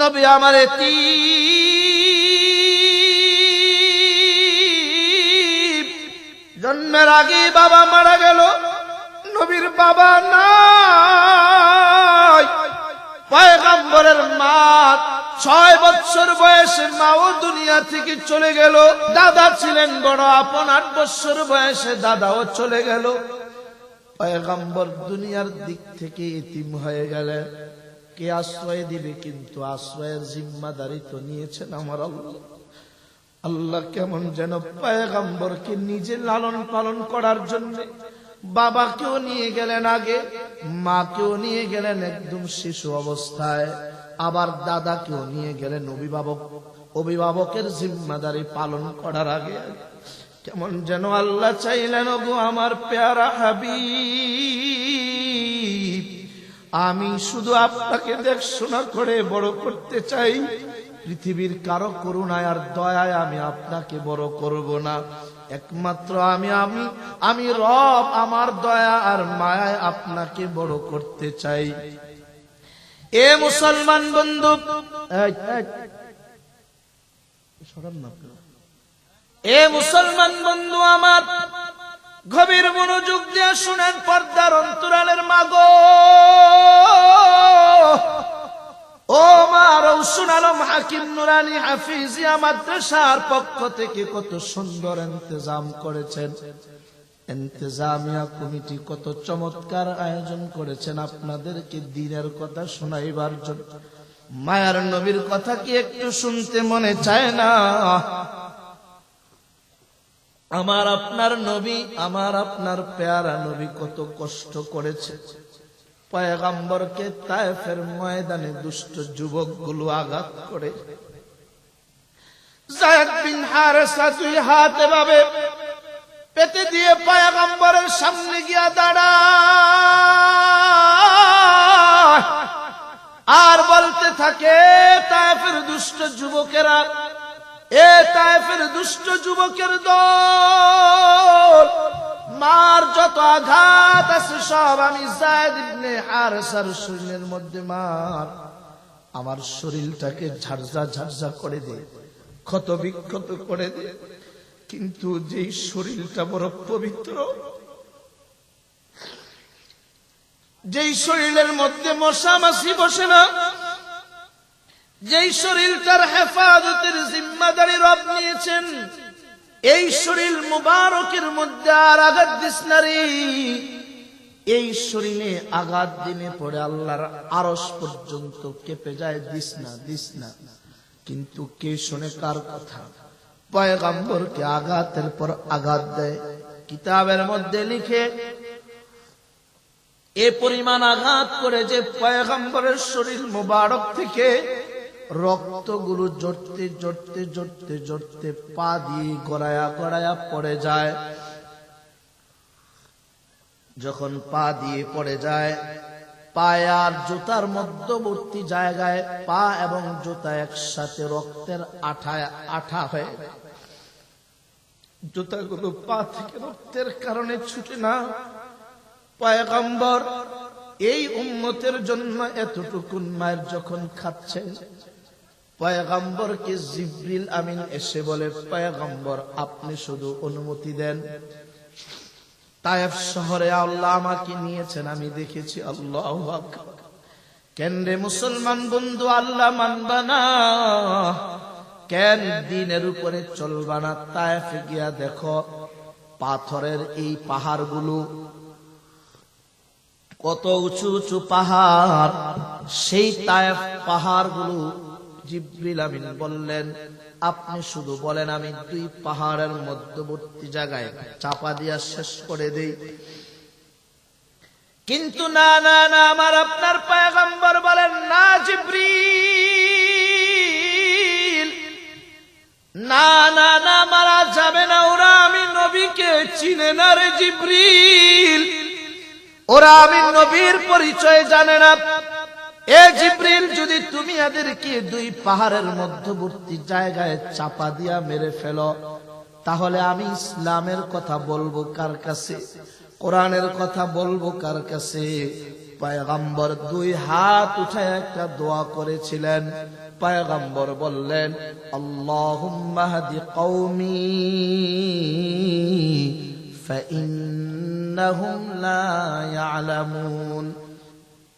নবী আমার এতিম, জন্মের আগে বাবা মারা গেল, নবীর বাবা নাই। পয়গম্বরের মা 6 বছর বয়সে মাও দুনিয়া থেকে চলে গেল। দাদা ছিলেন বড় আপন, 8 বছর বয়সে দাদাও চলে গেল। পয়গম্বর দুনিয়ার দিক থেকে এতিম হয়ে গেলেন। কে আশ্রয় দিবে? কিন্তু আশ্রয়ের জিম্মাদারি তো নিয়েছেন আমার আল্লাহ। আল্লাহ কেমন যেন পয়গম্বরকে নিজে লালন পালন করার জন্য বাবাকেও নিয়ে গেলেন আগে, মাকেও নিয়ে গেলেন একদম শিশু অবস্থায়, আবার দাদাকেও নিয়ে গেলেন অভিভাবকের জিম্মাদারি পালন করার আগে। কেমন যেন আল্লাহ চাইলেন, ওগো আমার প্যারা হাবিব, আমি শুধু আপনাকে দেখশোনা করে বড় করতে চাই। পৃথিবীর কারো করুণায় আর দয়ায় আমি আপনাকে বড় করব না, একমাত্র আমি রব আমার দয়া আর মায়ায় আপনাকে বড় করতে চাই। এ মুসলমান বন্ধু, এ মুসলমান বন্ধু আমার, গভীর মনোযোগ দিয়ে শুনেন, পর্দার অন্তরালের মাগো ও মা রওশন আলম হাকিম নুরানি হাফিজিয়া মাদ্রাসার পক্ষ থেকে কত সুন্দর ইন্তজাম করেছেন। ইন্তজামিয়া কমিটি কত চমৎকার আয়োজন করেছেন আপনাদেরকে দ্বীনের কথা শোনাইবার জন্য। মায়ার নবীর কথা কি একটু শুনতে মনে চায় না? আমার আপনার নবী, আমার আপনার পেয়ারা নবী কত কষ্ট করেছে। পয়গম্বরকে তায়েফের ময়দানে দুষ্ট যুবকগুলো আঘাত করে, যায়েদ বিন হারেসা 2 হাত এভাবে পেতে দিয়ে পয়গম্বরের সামনে গিয়া দাঁড়ায় আর বলতে থাকে, তায়েফের দুষ্ট যুবকেরা, এ তায়েফের দুষ্ট যুবকের দল, মার যত আঘাত আছে সব আমি যায়েদ ইবনে হারেসার শরীরের মধ্যে মার, আমার শরীরটাকে ঝারঝা ঝারঝা করে দে, ক্ষত বিক্ষত করে দে। কিন্তু যেই শরীরটা বড় পবিত্র, যেই শরীরের মধ্যে মশা মাছি বসে না, যেই শরীরটার হেফাজতের জিম্মাদারি রব নিয়েছেন, এই শরীর মুবারকের মধ্যে আর আঘাত দিস না রে। এই শরীরে আঘাত দিনে পড়ে আল্লাহর আরশ পর্যন্ত কেঁপে যায়, দিস না দিস না। কিন্তু কে শোনে কার কথা? পয়গম্বরকে আঘাতের পর আঘাত দেয়। কিতাবের মধ্যে লিখে, এ পরিমাণ আঘাত করে যে পয়গম্বরের শরীর মুবারক থেকে রক্তগুলো জড়তে জড়তে জড়তে জড়তে পা দিয়ে গড়ায়া গড়ায়া পড়ে যায়। যখন পা দিয়ে পড়ে যায়, পায়ে আর জুতার মধ্যবর্তী জায়গায় পা এবং জুতা একসাথে রক্তের আঠা হয়ে, জুতাগুলো পা থেকে রক্তের কারণে ছুটে না। পয়গম্বর এই উম্মতের জন্য এতটুকু মায়ের যখন খাচ্ছেন, পয়গম্বরকে জিবরিল আমিন এসে বলে, পয়গম্বর আপনি শুধু অনুমতি দেন, তায়েফ শহরে আল্লাহ আমাকে নিয়েছেন, আমি দেখেছি। আল্লাহু আকবার। কেন রে মুসলমান বন্ধু আল্লাহ মানবা না? কেন দ্বীনের উপরে চলবা না? তায়েফে গিয়া দেখো, পাথরের এই পাহাড়গুলো কত উঁচু উঁচু পাহাড়। সেই তায়েফ পাহাড়গুলো জিবরিল আমিন বললেন, আপনি শুধু বলেন, আমি 2 পাহাড়ের মধ্যবর্তী জায়গায় চাপা দিয়া শেষ করে দেই। কিন্তু না না না, আমার আপনার পয়গম্বর বলেন, না জিবরিল, না না না, মারা যাবে না। ওরা আমি নবীকে চিনে না রে জিবরিল, ওরা আমি নবীর পরিচয় জানে না। এ জিবরিল, যদি তুমি এদেরকে 2 পাহাড়ের মধ্যবর্তী জায়গায় চাপা দিয়া মেরে ফেলো, তাহলে আমি ইসলামের কথা বলবো কার কাছে? কোরআনের কথা বলবো কার কাছে? পয়গম্বর দুই হাত উঠায় একটা দোয়া করেছিলেন। পয়গম্বর বললেন, আল্লাহুম্মা হাদি কওমি ফাইন্নাহুম লা ইয়ালামুন।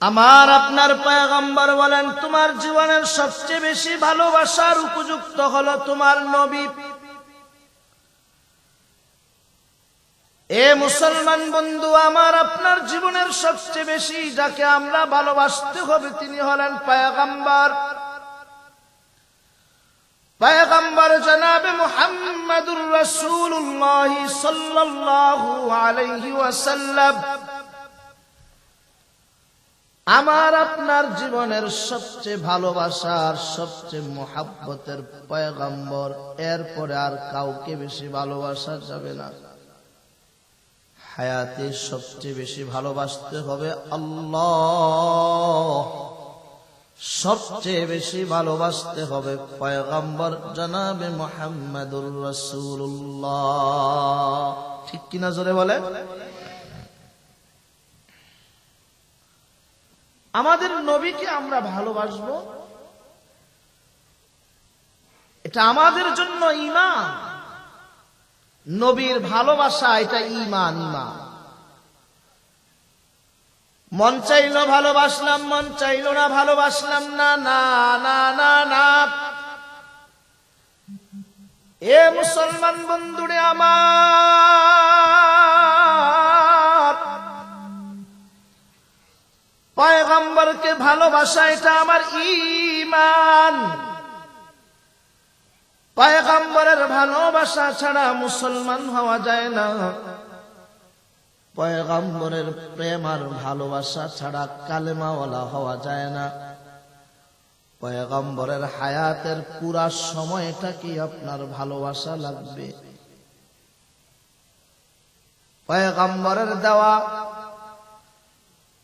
আমার আপনার পয়গম্বর বলেন, তোমার জীবনের সবচেয়ে বেশি ভালোবাসার উপযুক্ত হলো তোমার নবী। এ মুসলমান বন্ধু, আমার আপনার জীবনের সবচেয়ে বেশি যাকে আমরা ভালোবাসতে হবে তিনি হলেন পয়গম্বর। পয়গম্বর জনাবে মুহাম্মদুর রাসূলুল্লাহ সাল্লাল্লাহু আলাইহি ওয়াসাল্লাম আমার আপনার জীবনের সবচেয়ে ভালোবাসার সবচেয়ে মুহাব্বতের পয়গম্বর। এরপরে আর কাউকে বেশি ভালোবাসা যাবে না। হায়াতে সবচেয়ে বেশি ভালোবাসতে হবে আল্লাহ, সবচেয়ে বেশি ভালোবাসতে হবে পয়গম্বর জনাবে মুহাম্মদুর রাসূলুল্লাহ। ঠিক কিনা জোরে বলে? আমাদের নবীকে আমরা ভালোবাসবো, এটা আমাদের জন্য ঈমান। নবীর ভালোবাসা এটা ঈমান। ঈমান মন চাইলো ভালোবাসলাম, মন চাইলো না ভালোবাসলাম না, না না না না। এ মুসলমান বন্ধুরে আমার, পয়গম্বরকে ভালোবাসা এটা আমার ঈমান। পয়গম্বরের ভালোবাসা ছাড়া মুসলমান হওয়া যায় না। পয়গম্বরের প্রেম আর ভালোবাসা ছাড়া কালেমাওয়ালা হওয়া যায় না। পয়গম্বরের হায়াতের পুরা সময়টা কি আপনার ভালোবাসা লাগবে। পয়গম্বরের দেওয়া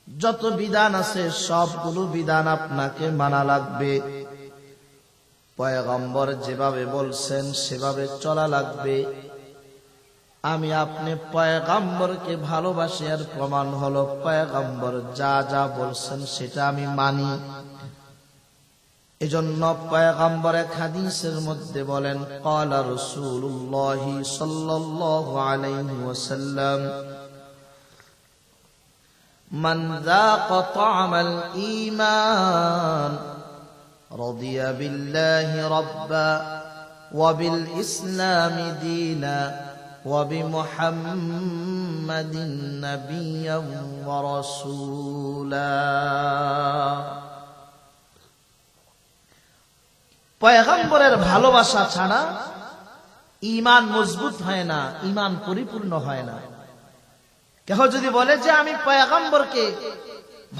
যত বিধান আছে সবগুলো বিধান আপনাকে মানা লাগবে। পয়গম্বর যেভাবে বলছেন সেভাবে চলা লাগবে। আমি আপনি পয়গম্বরকে ভালোবাসি আর প্রমাণ হলো পয়গম্বর যা যা বলছেন সেটা আমি মানি। এজন্য পয়গম্বর এক হাদিসের মধ্যে বলেন, ক্বালা রাসূলুল্লাহ সাল্লাল্লাহু আলাইহি ওয়াসাল্লাম, মান যাqa তা'মাল ঈমান রাদিয়া বিল্লাহি রাব্বা ওয়া বিল ইসলামি দীনা ওয়া বিমুহাম্মাদিন নাবিয়্যান ওয়া রাসূলা। পয়গম্বরের ভালোবাসা ছাড়া ঈমান মজবুত হয় না, ঈমান পরিপূর্ণ হয় না। কেহ যদি বলে যে আমি পয়গম্বরকে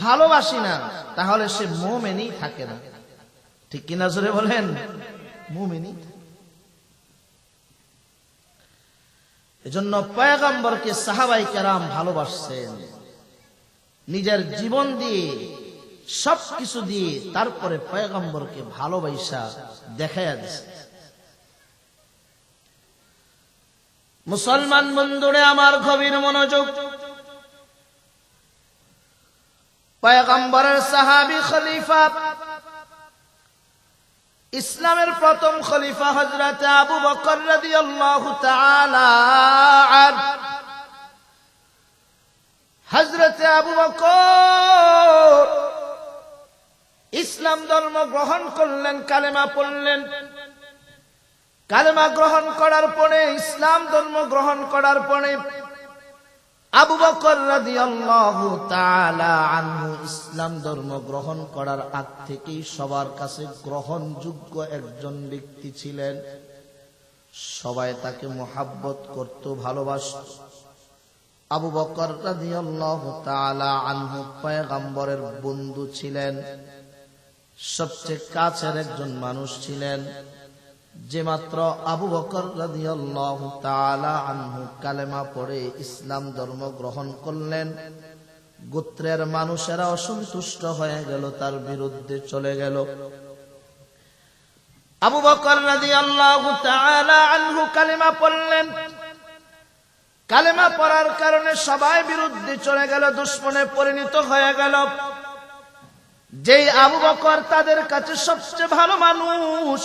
ভালোবাসি না, তাহলে সে মুমিনই থাকে না। ঠিক কিনা জোরে বলেন? মুমিনই। এজন্য পয়গম্বরকে সাহাবায়ে কেরাম ভালোবাসছেন, নিজের জীবন দিয়ে সবকিছু দিয়ে তারপরে পয়গম্বরকে ভালোবাসা দেখায়া দিছে। মুসলমান বন্ধুরে আমার গভীর মনোযোগ। পয়গম্বরের সাহাবী খলিফা, ইসলামের প্রথম খলিফা হযরত আবু বকর রাদিয়াল্লাহু তাআলা আনহু। হযরত আবু বকর ইসলাম ধর্ম গ্রহণ করলেন, কালেমা পড়লেন। কালেমা গ্রহণ করার পরে, ইসলাম ধর্ম গ্রহণ করার পরে আবু বকর রাদিয়াল্লাহু তাআলা আনহু ইসলাম ধর্ম গ্রহণ করার আগ থেকেই সবার কাছে গ্রহণযোগ্য একজন ব্যক্তি ছিলেন। সবাই তাকে মুহাব্বত করত, ভালোবাসত। আবু বকর রাদিয়াল্লাহু তাআলা আনহু পয়গম্বরের বন্ধু ছিলেন, সবচেয়ে কাছের একজন মানুষ ছিলেন। যে মাত্র আবু বকর রাদিয়াল্লাহু তাআলা আনহু কালেমা পড়ে ইসলাম ধর্ম গ্রহণ করলেন, গোত্রের মানুষেরা অসন্তুষ্ট হয়ে গেল, তার বিরুদ্ধে চলে গেল। আবু বকর রাদিয়াল্লাহু তাআলা আনহু কালেমা পড়লেন, কালেমা পড়ার কারণে সবাই বিরুদ্ধে চলে গেল, দুশমনে পরিণত হয়ে গেল। যেই আবু বকর তাদের কাছে সবচেয়ে ভালো মানুষ,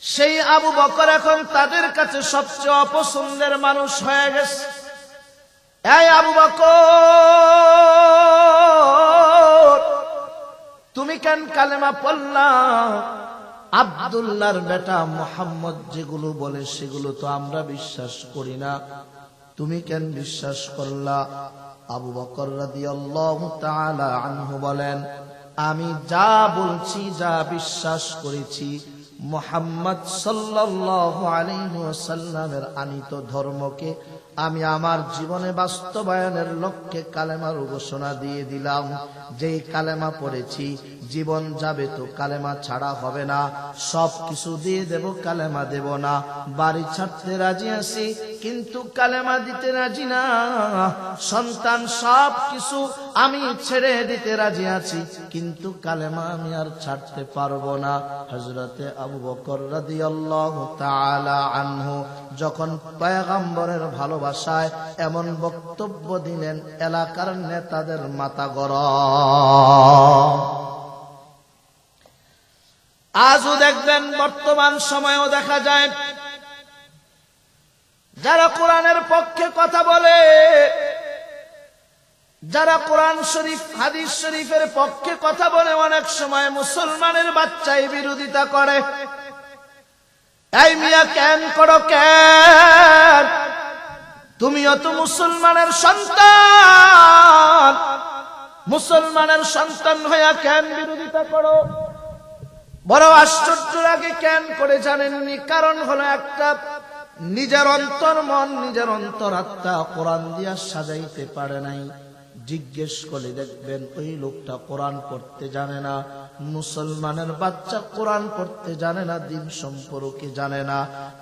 সেই আবু বকর এখন তাদের কাছে সবচেয়ে অপছন্দের মানুষ হয়ে গেছে। এই আবু বকর, তুমি কেন কালেমা পড়লা? আব্দুল্লাহর বেটা মুহাম্মদ যেগুলো বলে সেগুলো তো আমরা বিশ্বাস করি না, তুমি কেন বিশ্বাস করলা? আবু বকর রাদিয়াল্লাহু তাআলা আনহু বলেন, আমি যা বলছি, যা বিশ্বাস করেছি, মুহাম্মদ সাল্লাল্লাহু আলাইহি ওয়াসাল্লামের আনিত ধর্মকে আমি আমার জীবনে বাস্তবায়নের লক্ষ্যে কালেমার ঘোষণা দিয়ে দিলাম। যেই কালেমা পড়েছি, জীবন যাবে তো কালেমা ছাড়া হবে না, সব কিছু দিয়ে দেব, কালেমা দেব না। বাড়ি ছাড়তে রাজি আছি, কিন্তু কালেমা দিতে রাজি না। সন্তান, সব কিছু আমি ছেড়ে দিতে রাজি আছি, কিন্তু কালেমা আমি আর ছাড়তে পারবো না। হযরতে আবু বকর রাদিয়াল্লাহু তাআলা আনহু যখন পয়গম্বরের ভালোবাসায় এমন বক্তব্য দিলেন, এলাকার নেতাদের মাথা গরম। আজও দেখবেন, বর্তমান সময়েও দেখা যায়, যারা কোরআনের পক্ষে কথা বলে, যারা কোরআন শরীফ হাদিস শরীফের পক্ষে কথা বলে, অনেক সময় মুসলমানের বাচ্চাই বিরোধিতা করে। এই মিয়া কেন করো, কেন? তুমিও তো মুসলমানের সন্তান, মুসলমানের সন্তান হইয়া কেন বিরোধিতা করো? বড় আশ্চর্য লাগে, কেন করে জানেননি? কারণ হলো একটা, নিজের অন্তর মন, নিজের অন্তরাত্মা কোরআন দিয়া সাজাইতে পারে নাই। জিজ্ঞেস করে দেখবেন, ওই লোকটা কোরআন পড়তে জানে না। মুসলমানের বাচ্চা কোরআন পড়তে জানে না, দিন সম্পর্কে জানে না।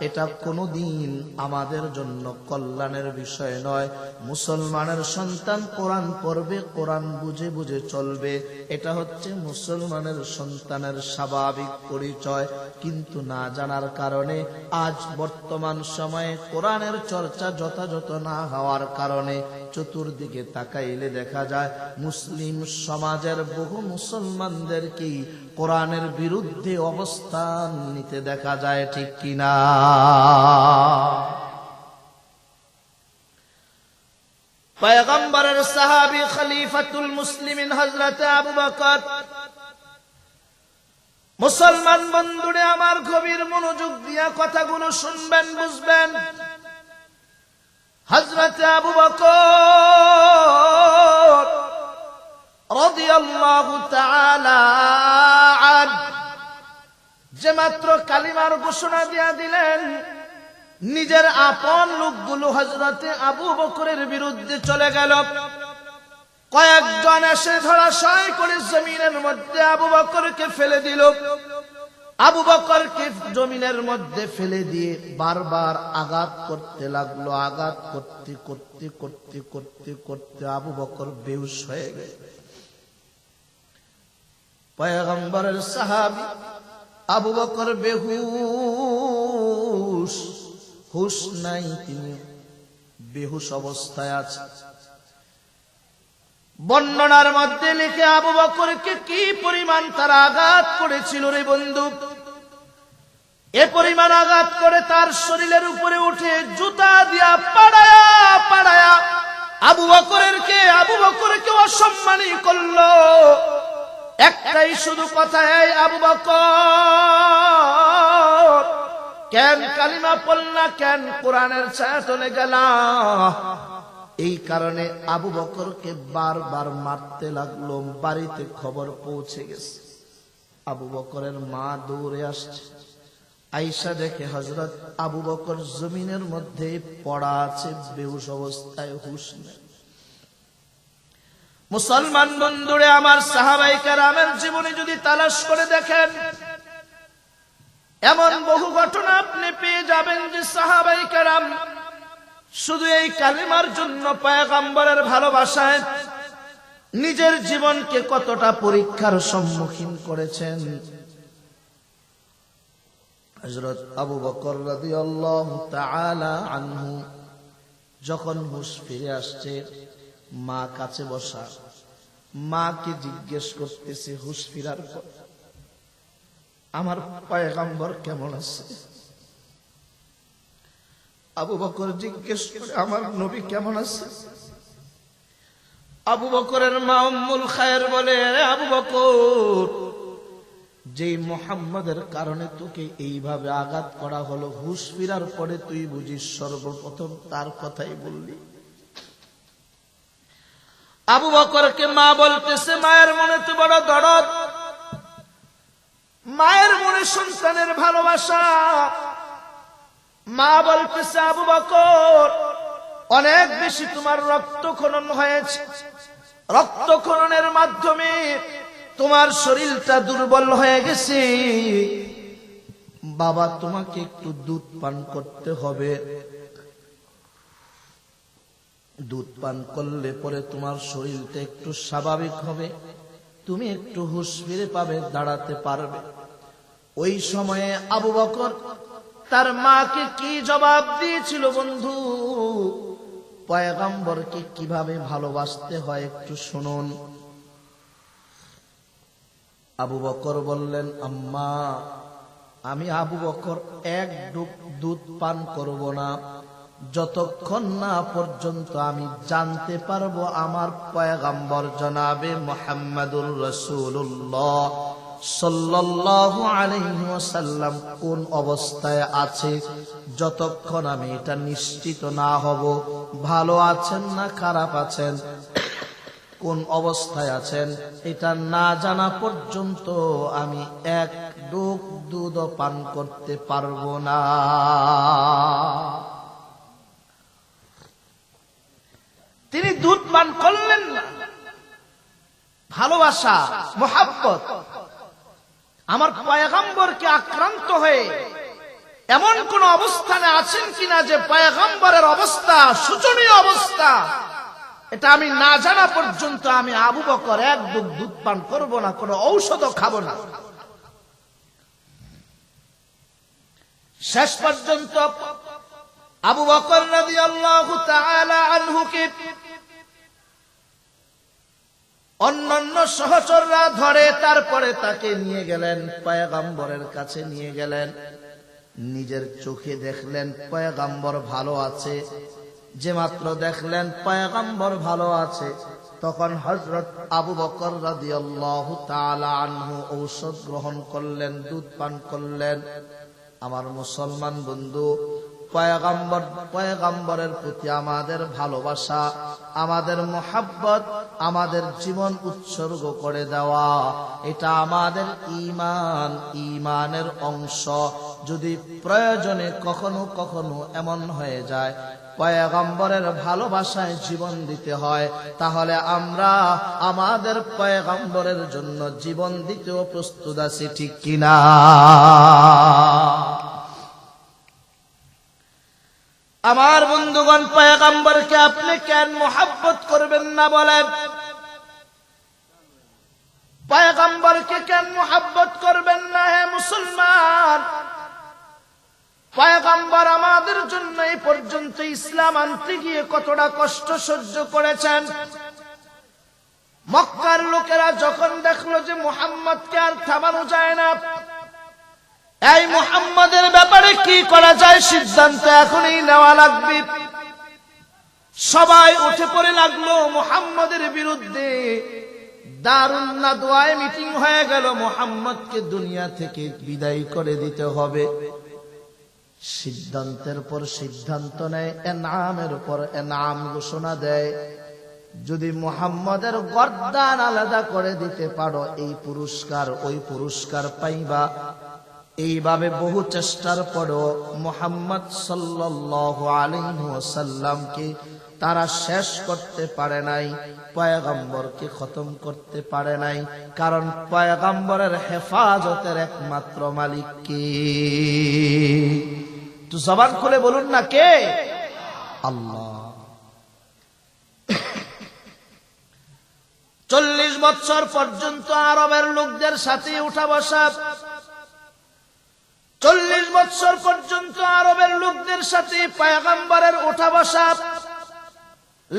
এটা কোনোদিন আমাদের জন্য কল্যাণের বিষয় নয়। মুসলমানের সন্তান কোরআন পড়বে, কোরআন বুঝে বুঝে চলবে, এটা হচ্ছে মুসলমানের সন্তানের স্বাভাবিক পরিচয়। কিন্তু না জানার কারণে আজ বর্তমান সময়ে কোরআনের চর্চা যথাযথ না হওয়ার কারণে চতুর্দিকে তাকাইলে দেখা যায় মুসলিম সমাজের বহু মুসলমানদেরকে কোরআনের বিরুদ্ধে অবস্থান নিতে দেখা যায়, ঠিক কিনা? পয়গম্বরের সাহাবী খলিফাতুল মুসলিমিন হযরত আবু বকর, মুসলমান বন্ধুরে আমার গভীর মনোযোগ দিয়া কথাগুলো শুনবেন, বুঝবেন। হযরত আবু বকর রাদিয়াল্লাহু তাআলা আনহু যে মাত্র কালিমার ঘোষণা দিয়া দিলেন, নিজের আপন লোকগুলো হযরতে আবু বকরের বিরুদ্ধে চলে গেল। কয়েকজন এসে ধরাশায়ী করে জমিনের মধ্যে আবু বকরকে ফেলে দিল। আবু বকরকে জমিনের মধ্যে ফেলে দিয়ে বারবার আঘাত করতে লাগলো। আঘাত করতে করতে করতে করতে করতে আবু বকর বেহুশ হয়ে গেল। পয়গম্বরের সাহাবী আবু বকর বেহুশ, হুশ নাই, তিনি বেহুশ অবস্থায় আছে। বর্ণনার মধ্যে লিখে আবু বকরকে কি পরিমাণ তারা আঘাত করেছিল রে বন্ধু! এ পরিমাণ আঘাত করে তার শরীরের উপরে উঠে জুতা দিয়া পাড়ায়া পাড়ায়া আবু বকরকে অসম্মানী করলো। একটাই শুধু কথা, এই আবু বকর, কেন কালিমা পড়লা, কেন কোরআনের ছায়া চলে গেলা? এই কারণে আবু বকরকে বারবার মারতে লাগলো। বাড়িতে খবর পৌঁছে গেছে, আবু বকরের মা দৌড়ে আসছে। আয়েশা দেখে হযরত আবু বকর জমিনের মধ্যে পড়া আছে, বেহুশ অবস্থায়, হুশ নেই। মুসলমান বন্ধুরে আমার, সাহাবায়ে কেরামের জীবনে যদি তালাশ করে দেখেন, এমন বহু ঘটনা আপনি পেয়ে যাবেন যে সাহাবায়ে কেরাম শুধু এই কালিমার জন্য পয়গম্বরের ভালোবাসায় নিজের জীবনকে কতটা পরীক্ষার সম্মুখীন করেছেন। হযরত আবু বকর রাদিয়াল্লাহু তাআলা আনহু যখন হুঁশ ফিরে আসছে, মা কাছে বসা, মাকে জিজ্ঞেস করতেছে হুঁশ ফিরার পর, আমার পয়গম্বর কেমন আছে? আবু বকর জিজ্ঞেস করে, আমার নবী কেমন আছে? আবু বকরের মা উম্মুল খায়ের বলে, আরে আবু বকর, যেই মুহাম্মাদের কারণে তোকে এইভাবে আঘাত করা হলো, হুঁশ ফিরার পরে তুই বুঝিস সর্বপ্রথম তার কথাই বললি? আবু বকরকে মা বলতেছে, মায়ের মনে তো বড় দরদ, মায়ের মনে সন্তানের ভালোবাসা। মা বলতেছে, আবু বকর, অনেক বেশি তোমার রক্তক্ষরণ হয়েছে, রক্তক্ষরণের মাধ্যমে তোমার শরীরটা দুর্বল হয়ে গেছে, বাবা তোমাকে একটু দুধ পান করতে হবে, দুধ পান করলে পরে তোমার শরীরটা একটু স্বাভাবিক হবে, তুমি একটু হুঁশ ফিরে পাবে, দাঁড়াতে পারবে। ওই সময়ে আবু বকর তার মাকে কি জবাব দিয়েছিল বন্ধু, পয়গম্বরকে কিভাবে ভালোবাসতে হয় একটু শুনুন। আবু বকর বললেন, আম্মা, আমি আবু বকর এক ডুব দুধ পান করব না যতক্ষণ না পর্যন্ত আমি জানতে পারবো আমার পয়গম্বর জনাবে মুহাম্মাদুর রাসূলুল্লাহ সাল্লাল্লাহু আলাইহি ওয়াসাল্লাম কোন অবস্থায় আছে। যতক্ষণ আমি এটা নিশ্চিত না হব ভালো আছেন না খারাপ আছেন, কোন অবস্থায় আছেন, এটা না জানা পর্যন্ত আমি এক ডুব দুধ পান করতে পারবো না। তিনি দুধ পান করলেন না। ভালোবাসা, মুহাব্বত, আমার পয়গম্বরকে আক্রান্ত হয়ে এমন কোন অবস্থানে আছেন কিনা যে পয়গম্বরের অবস্থা শোচনীয় অবস্থা, এটা আমি না জানা পর্যন্ত আমি আবু বকর এক ডুব দুধ পান করব না, কোনো ঔষধও খাবো না। শেষ পর্যন্ত আবু বকর রাদিয়াল্লাহু তাআলা আনহুকে অন্যান্য সহচররা ধরে তারপরে তাকে নিয়ে গেলেন, পয়গম্বরের কাছে নিয়ে গেলেন। নিজের চোখে দেখলেন পয়গম্বর ভালো আছে। যে মাত্র দেখলেন পয়গম্বর ভালো আছে, তখন হযরত আবু বকর রাদিয়াল্লাহু তাআলা আনহু ঔষধ গ্রহণ করলেন, দুধ পান করলেন। আমার মুসলমান বন্ধু, পয়গম্বরের প্রতি আমাদের ভালোবাসা, আমাদের মুহাব্বত, আমাদের জীবন উৎসর্গ করে দেওয়া, এটা আমাদের ঈমানের অংশ। যদি প্রয়োজনে কখনো কখনো এমন হয়ে যায় পয়গম্বরের ভালোবাসায় জীবন দিতে হয়, তাহলে আমরা আমাদের পয়গম্বরের জন্য জীবন দিতেও প্রস্তুত আছি, ঠিক কিনা? আমার বন্ধুগণ, পয়গম্বরকে আপনি কেন মুহাব্বত করবেন না বলেন? পয়গম্বরকে কেন মুহাব্বত করবেন না? হে মুসলমান, পয়গম্বর আমাদের জন্য এই পর্যন্ত ইসলাম আনতে গিয়ে কতটা কষ্ট সহ্য করেছেন। মক্কার লোকেরা যখন দেখলো যে মুহাম্মদকে আর থামানো যায় না, এই মুহাম্মদের ব্যাপারে কি করা যায় সিদ্ধান্ত এখনই নেওয়া লাগবে, সবাই উঠে পড়ে লাগলো মুহাম্মদের বিরুদ্ধে। দারুন নাদওয়ায় মিটিং হয়ে গেল, মুহাম্মদকে দুনিয়া থেকে বিদায় করে দিতে হবে। সিদ্ধান্তের পর সিদ্ধান্ত নেয়, এনামের পর এনাম ঘোষণা দেয়। যদি মুহাম্মদের গর্দান আলাদা করে দিতে পারো, এই পুরস্কার ওই পুরস্কার পাইবা। এইভাবে বহু চেষ্টার পরও মুহাম্মদ সাল্লাল্লাহু আলাইহি ওয়াসাল্লামকে তারা শেষ করতে পারে নাই, পয়গম্বরকে খতম করতে পারে নাই। কারণ পয়গম্বরের হেফাজতের একমাত্র মালিক কে? তো জবান খুলে বলুন না, কে? আল্লাহ। 40 বছর পর্যন্ত আরবের লোকদের সাথে উঠা বসা, 40 বছর পর্যন্ত আরবের লোকদের সাথে পয়গম্বরের উঠা বসা,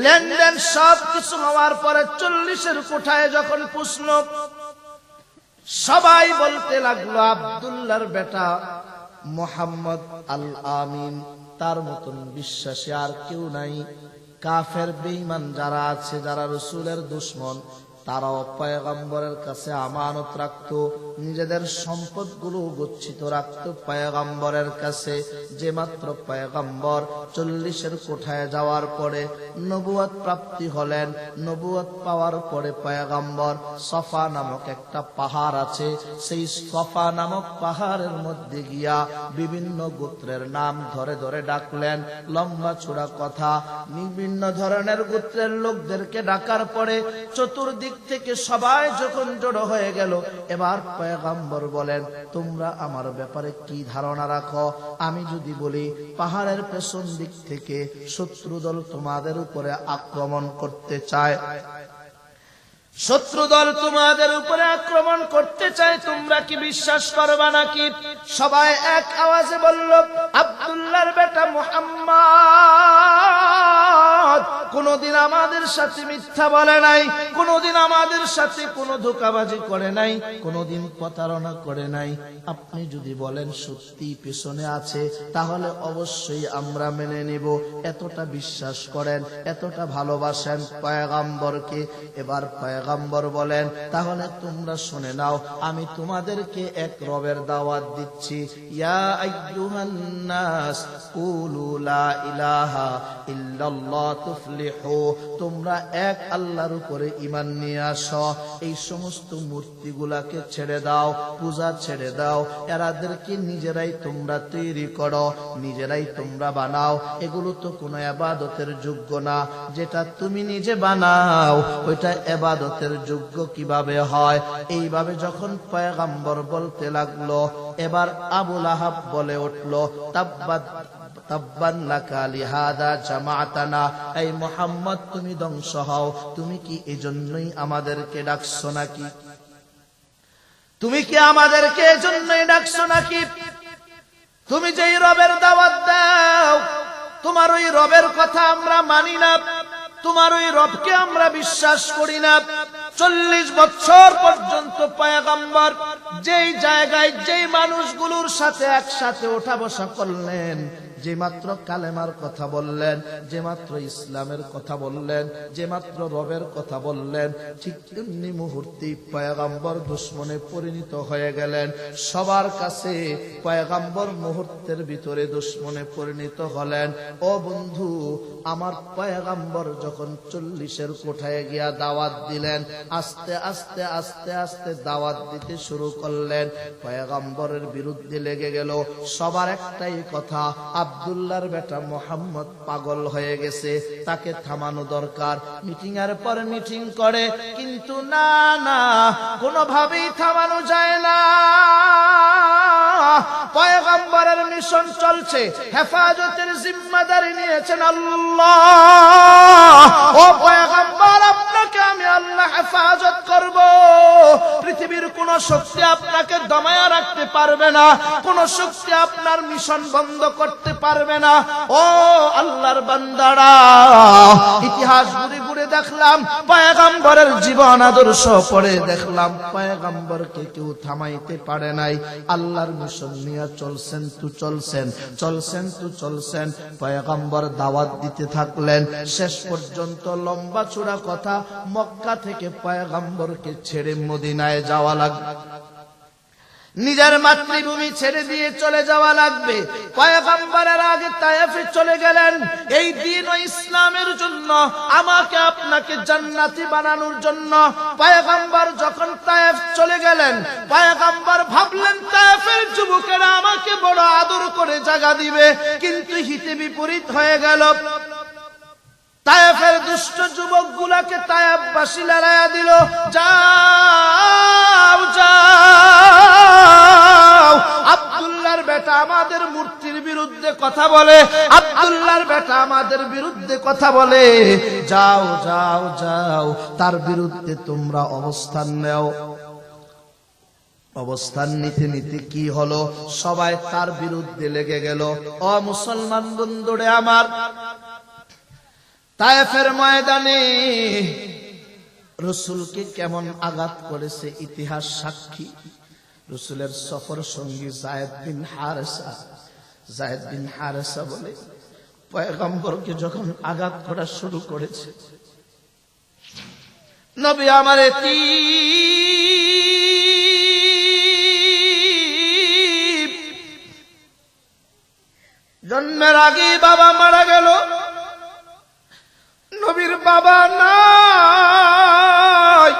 লেনদেন সব কিছু হওয়ার পরে 40-এর কোঠায় যখন পুষল, সবাই বলতে লাগলো আব্দুল্লাহর বেটা মুহাম্মদ আল আমিন, তার মতন বিশ্বাসী আর কেউ নাই। কাফের বেঈমান যারা আছে, যারা রাসূলের দুশমন, তারাও পয়গম্বরের কাছে আমানত রাখতো, নিজেদের সম্পদগুলো গচ্ছিত রাখতো পয়গম্বরের কাছে। যে মাত্র পয়গম্বর 40-এর কোঠায় যাওয়ার পরে নবুয়ত প্রাপ্তি হলেন, নবুয়ত পাওয়ার পরে পয়গম্বর সফা নামক একটা পাহাড় আছে, সেই সফা নামক পাহাড়ের মধ্যে গিয়া বিভিন্ন গোত্রের নাম ধরে ধরে ডাকলেন। লম্বা চূড়া কথা, বিভিন্ন ধরনের গোত্রের লোকদেরকে ডাকার পরে চতুর্দিক থেকে সবাই যখন জড়ো হয়ে গেল, এবার পয়গম্বর বলেন, তোমরা আমার ব্যাপারে কি ধারণা রাখো? আমি যদি বলি পাহাড়ের পেছন দিক থেকে শত্রুদল তোমাদের উপরে আক্রমণ করতে চায়, শত্রুদল তোমাদের উপরে আক্রমণ করতে চায়, তোমরা কি বিশ্বাস করবা নাকি? সবাই এক আওয়াজে বলল, আব্দুল্লাহর বেটা মুহাম্মদ কোনদিন আমাদের সাথে মিথ্যা বলে নাই, কোনদিন আমাদের সাথে কোনো ধোঁকাবাজি করে নাই, কোনদিন প্রতারণা করে নাই। আপনি যদি বলেন সত্যি পেছনে আছে, তাহলে অবশ্যই আমরা মেনে নেব। এতটা বিশ্বাস করেন, এতটা ভালোবাসেন পয়গম্বরকে। এবার পয়গম্বর বলেন, তাহলে তোমরা শুনে নাও, আমি তোমাদেরকে এক রবের দাওয়াত দিচ্ছি। ইয়া আইয়ুহান নাস কুলু লা ইলাহা ইল্লাল্লাহ তুফলিহু। তোমরা এক আল্লাহর উপরে ঈমান নিয়ে আসো, এই সমস্ত মূর্তিগুলাকে ছেড়ে দাও, পূজা ছেড়ে দাও, এরাদেরকে নিজেরাই তোমরা তৈরি করো, নিজেরাই তোমরা বানাও। এগুলো তো কোনো ইবাদতের যোগ্য না, যেটা তুমি নিজে বানাও ওইটা ইবাদতের যোগ্য কিভাবে হয়? এইভাবে যখন পয়গম্বর বলতে লাগলো, এবার আবু লাহাব বলে উঠলো, তাব্বান লাকা লিহাদা জামাতানা। এই মুহাম্মদ, তুমি ধ্বংস হও, তুমি কি এজন্যই আমাদেরকে ডাকছো নাকি? তুমি কি আমাদেরকে এজন্যই ডাকছো নাকি? তুমি যেই রবের দাওয়াত দাও, তোমার ওই রবের কথা আমরা মানি না, তোমার ওই রবকে আমরা বিশ্বাস করি না। 40 বছর পর্যন্ত পয়গম্বর যেই জায়গায় যেই মানুষগুলোর সাথে একসাথে ওঠা বসা করলেন, যে মাত্র কালেমার কথা বললেন, যে মাত্র ইসলামের কথা বললেন, যে মাত্র রবের কথা বললেন, ঠিক তেমনি মুহূর্তে পয়গম্বর দুশমনে পরিণত হয়ে গেলেন। সবার কাছে পয়গম্বর মুহূর্তের ভিতরে দুশমনে পরিণত হলেন। ও বন্ধু আমার, পয়গম্বর যখন 40-এর কোঠায় গিয়া দাওয়াত দিলেন, আস্তে আস্তে আস্তে আস্তে দাওয়াত দিতে শুরু করলেন। পয়গম্বরের বিরুদ্ধে লেগে গেল। সবার একটাই কথা, আব্দুল্লাহর বেটা মুহাম্মদ পাগল হয়ে গেছে, তাকে থামানো দরকার। মিটিং এর পর মিটিং করে, কিন্তু না না, কোনোভাবেই থামানো যায় না। পয়গম্বরের মিশন চলছে, হেফাজতের জিম্মাদারি নিয়েছেন আল্লাহ। ও পয়গম্বর, আপনাকে আমি আল্লাহ হেফাজত করব। পৃথিবীর কোন শক্তি আপনাকে দমায়া রাখতে পারবে না, কোন শক্তি আপনার মিশন বন্ধ করতে পারবে না। ও আল্লাহর বান্দারা, ইতিহাস ঘুরে ঘুরে দেখলাম, পয়গম্বরের জীবন আদর্শ পড়ে দেখলাম, পয়গম্বরকে কেউ থামাইতে পারে নাই। আল্লাহর মিশন নিয়ে চলছেন তো চলছেন, চলছেন তো চলছেন। পয়গম্বর দাওয়াত দিতে থাকলেন। শেষ পর্যন্ত লম্বা চূড়া কথা, মক্কা থেকে পয়গম্বরকে ছেড়ে মদিনায় যাওয়া লাগবে, নিজের মাতৃভূমি ছেড়ে দিয়ে চলে যাওয়া লাগবে। পয়গম্বরের আগে তায়েফে চলে গেলেন, এই দ্বীন ও ইসলামের জন্য, আমাকে আপনাকে জান্নাতি বানানোর জন্য। পয়গম্বর যখন তায়েফ চলে গেলেন, পয়গম্বর ভাবলেন তায়েফের যুবকেরা আমাকে বড় আদর করে জায়গা দিবে, কিন্তু হিতে বিপরীত হয়ে গেল। তায়েফের দুষ্ট যুবকগুলাকে তায়েফবাসী লড়াইয়া দিল, যাও যাও, আব্দুল্লাহর বেটা আমাদের মূর্তির বিরুদ্ধে কথা বলে, আব্দুল্লাহর বেটা আমাদের বিরুদ্ধে কথা বলে, যাও যাও যাও, তার বিরুদ্ধে তোমরা অবস্থান নাও। অবস্থান নিতে নিতে কি হলো, সবাই তার বিরুদ্ধে লেগে গেল। ও মুসলমান বন্ধুরে আমার, তায়েফের ময়দানে রসুলকে কেমন আঘাত করেছে ইতিহাস সাক্ষী। রসুলের সফর সঙ্গী যায়েদ বিন হারেসা বলে পয়গম্বরকে যখন আঘাত করা শুরু করেছে, নবী আমার জন্মের আগে বাবা মারা গেল, নবীর বাবা নাই,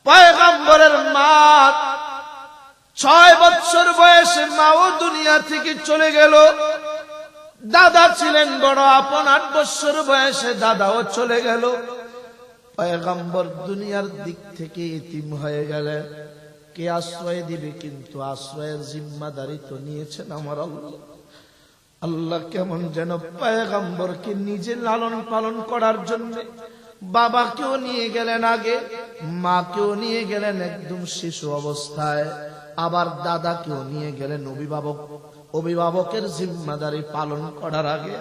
পয়গম্বরের মা 6 বছর বয়সে মাও দুনিয়া থেকে চলে গেল। দাদা ছিলেন বড় আপন, 8 বছর বয়সে দাদাও চলে গেল। পয়গম্বর দুনিয়ার দিক থেকে ইতিম হয়ে গেলেন। কে আশ্রয় দিবে? কিন্তু আশ্রয়ের জিম্মাদারি তো নিয়েছেন আমার আল্লাহ। আল্লাহ কেমন যেন পয়গম্বরকে নিজে লালন পালন করার জন্য বাবাকেও নিয়ে গেলেন আগে, মাকেও নিয়ে গেলেন একদম শিশু অবস্থায়, আবার দাদাকেও নিয়ে গেলেন অভিভাবকের জিম্মাদারি পালন করার আগে।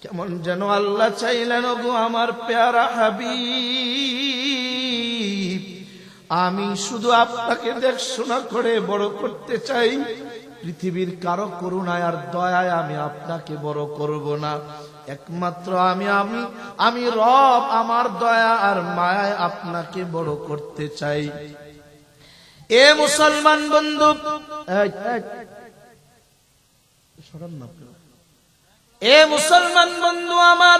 কেমন যেন আল্লাহ চাইলেন, ওগো আমার প্যারা হাবিব, আমি শুধু আপনাকে দেখশোনা করে বড় করতে চাই, পৃথিবীর কারো করুণায় আর দয়ায় আমি আপনাকে বড় করব না, একমাত্র আমি রব আমার দয়া আর মায়ায় আপনাকে বড় করতে চাই। এ মুসলমান বন্ধু, এ মুসলমান বন্ধু আমার,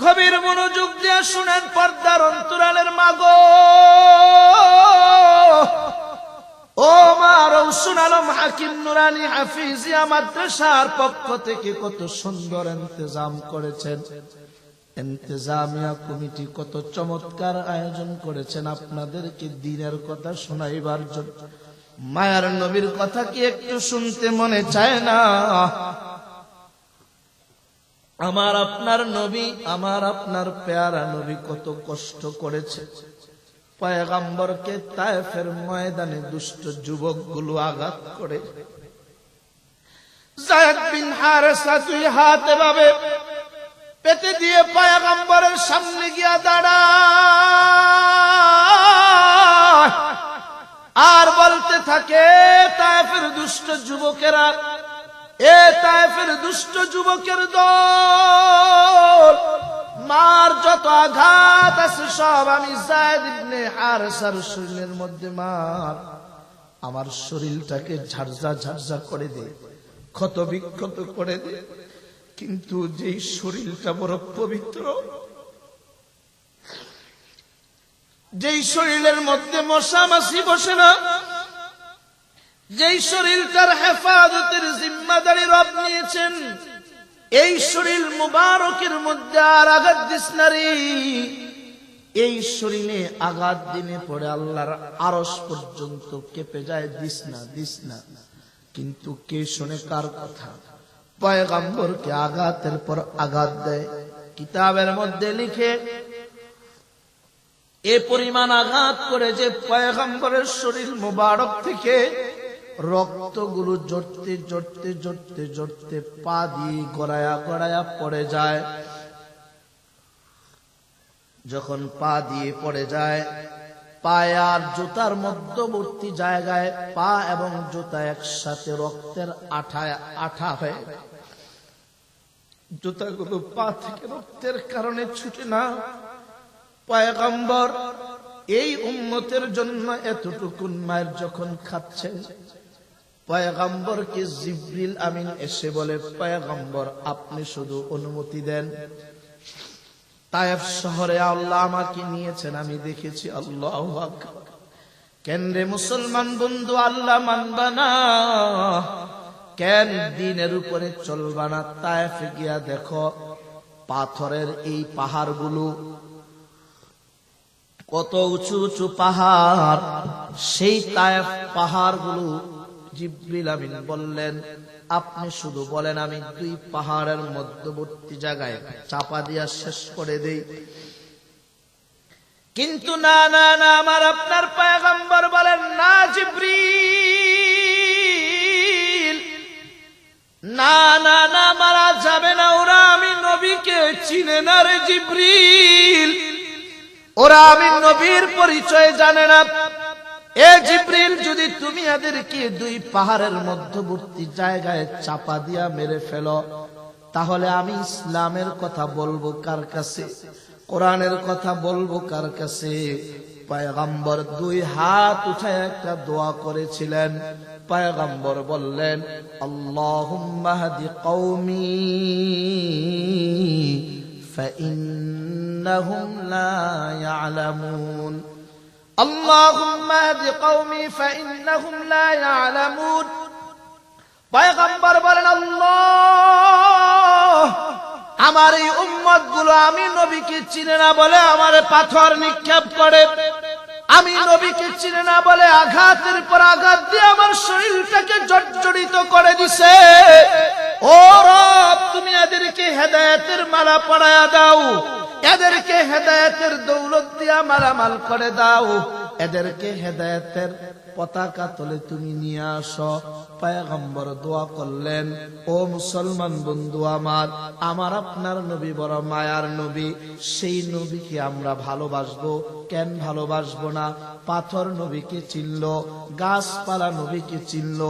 গভীর মনোযোগ দিয়ে শুনেন, পর্দার অন্তরালের মাগো, ও মা রওশন আলম হাকিম নুরানি হাফিজিয়া মাদ্রাসার পক্ষ থেকে কত সুন্দর ইন্তজাম করেছেন, ইন্তজামিয়া কমিটি কত চমৎকার আয়োজন করেছেন আপনাদেরকে দ্বীনের কথা শোনাইবার জন্য। মায়ার নবীর কথা কি একটু শুনতে মনে চায় না? আমার আপনার নবী, আমার আপনার পেয়ারা নবী কত কষ্ট করেছে। পয়গম্বরকে তায়েফের ময়দানে দুষ্ট যুবকগুলো আঘাত করে। যায়েদ বিন হারেসা 2 হাত এভাবে পেতে দিয়ে পয়গম্বরের সামনে গিয়া দাঁড়ায় আর বলতে থাকে, তায়েফের দুষ্ট যুবকেরা, এ তায়েফের দুষ্ট যুবকের দল, মার যত আঘাত আছে সব আমি যায়েদ ইবনে হারেসার শরীরের মধ্যে মার, আমার শরীরটাকে ঝারঝা ঝারঝা করে দে, ক্ষত বিক্ষত করে দে। কিন্তু যেই শরীরটা বড় পবিত্র, যেই শরীরের মধ্যে মশা মাছি বসে না, যেই শরীরটার হেফাজতের জিম্মাদারি রব নিয়েছেন, এই শরীর মুবারকের মধ্যে আর আঘাত দিস না রে। এই শরীরে আঘাত দিনে পড়ে আল্লাহর আরশ পর্যন্ত কেঁপে যায়, দিস না দিস না। কিন্তু কে শোনে কার কথা? পয়গম্বরকে আঘাতের পর আঘাত দেয়। কিতাবের মধ্যে লিখে এ পরিমাণ আঘাত করে যে পয়গম্বরের শরীর মুবারক থেকে রক্তগুলো জড়তে জড়তে জড়তে জড়তে পা দিয়ে গড়ায়া গড়ায়া পড়ে যায়। যখন পা দিয়ে পড়ে যায়, পায়ে আর জুতার মধ্যবর্তী জায়গায় পা এবং জুতা একসাথে রক্তের আঠা হয়ে, জুতাগুলো পা থেকে রক্তের কারণে ছুটে না। পয়গম্বর এই উম্মতের জন্য এতটুকু মায়ের যখন খাচ্ছেন, পয়গম্বরকে জিবরিল আমিন এসে বলে, পয়গম্বর আপনি শুধু অনুমতি দেন, তায়েফ শহরে আল্লাহ আমাকে নিয়েছেন, আমি দেখেছি। আল্লাহু আকবার। কেন রে মুসলমান বন্ধু আল্লাহ মানবা না? কেন দ্বীনের উপরে চলবা না? তায়েফে গিয়া দেখো পাথরের এই পাহাড়গুলো কত উঁচু উঁচু পাহাড়। সেই তায়েফ পাহাড়গুলো জিবরিল আমিন বললেন, আপনি শুধু বলেন, আমি 2 পাহাড়ের মধ্যবর্তী জায়গায় চাপা দিয়া শেষ করে দেই। কিন্তু না না না, আমার আপনার পয়গম্বর বলেন, না জিবরিল, না না না, মারা যাবে না ওরা, আমি নবীকে চিনে না রে জিবরিল, ওরা আমি নবীর পরিচয় জানে না। এ জিবরিল, যদি তুমি এদেরকে দুই পাহাড়ের মধ্যবর্তী জায়গায় চাপা দিয়া মেরে ফেলো, তাহলে আমি ইসলামের কথা বলবো কার কাছে, কোরআনের কথা বলবো কার কাছে? পয়গম্বর দুই হাত উঠায় একটা দোয়া করেছিলেন। পয়গম্বর বললেন, আল্লাহুম্মা হাদি কওমি ফাইন্নাহুম লা ইয়ালামুন, আল্লাহুম্মা হাদি কওমি ফাইন্নাহুম লা ইয়ালামুন। পয়গম্বর বলেন, আল্লাহ, আমার এই উম্মত গুলো আমি নবীকে চিনে না বলে আমারে পাথর নিক্ষেপ করে, আমি নবীকে চিনে না বলে আঘাতের পর আঘাত দিয়ে আমার শরীরটাকে জর্জরিত করে দিছে। ও রব, তুমি এদেরকে হেদায়েতের মালা পরায়া দাও, এদেরকে হেদায়েতের দৌলত দিয়া মালামাল করে দাও, এদেরকে হেদায়েতের পতাকা তলে তুমি নিয়ে আসো। পয়গম্বর দোয়া করলেন, ও মুসলমান বন্ধু আমার, আমার আপনার নবী বড় মায়ার নবী, সেই নবীকে আমরা ভালোবাসবো। কেন ভালোবাসবো না? পাথর নবীকে চিনল, গাছপালা নবীকে চিনল।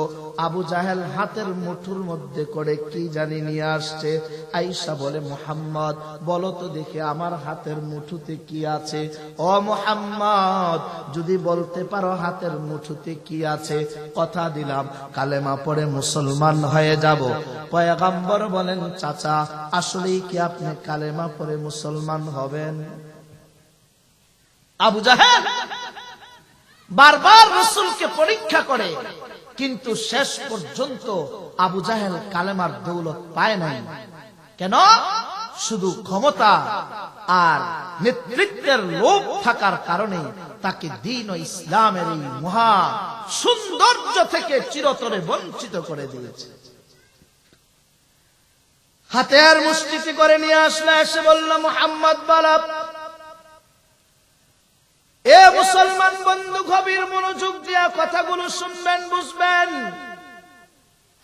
আবু জাহেল হাতের মুঠোর মধ্যে করে কি জানি নিয়ে আসছে। আয়েশা বলে, মুহাম্মদ বলো তো দেখি আমার হাতের মুঠোতে কি আছে। ও মুহাম্মদ, যদি বলতে পারো হাতের মুঠোতে কি আছে, কথা দিলাম কালেমা পড়ে মুসলমান হয়ে যাব। পয়গম্বর বলেন, চাচা আসলেই কি আপনি কালেমা পড়ে মুসলমান হবেন? আবু জাহেল বারবার রাসূলকে পরীক্ষা করে, কিন্তু শেষ পর্যন্ত আবু জাহেল কালেমার দৌলত পায় নাই। কেন? শুধু ক্ষমতা আর নেতৃত্বের লোভ থাকার কারণে তাকে দ্বীন ও ইসলামের এই মহা সৌন্দর্য থেকে চিরতরে বঞ্চিত করে দিয়েছে। হাতের মুষ্টিতে করে নিয়ে আসলে, এসে বলল, মুহাম্মদ বলা। এ মুসলমান বন্ধু, গভীর মনোযোগ দিয়া কথাগুলো শুনবেন, বুঝবেন।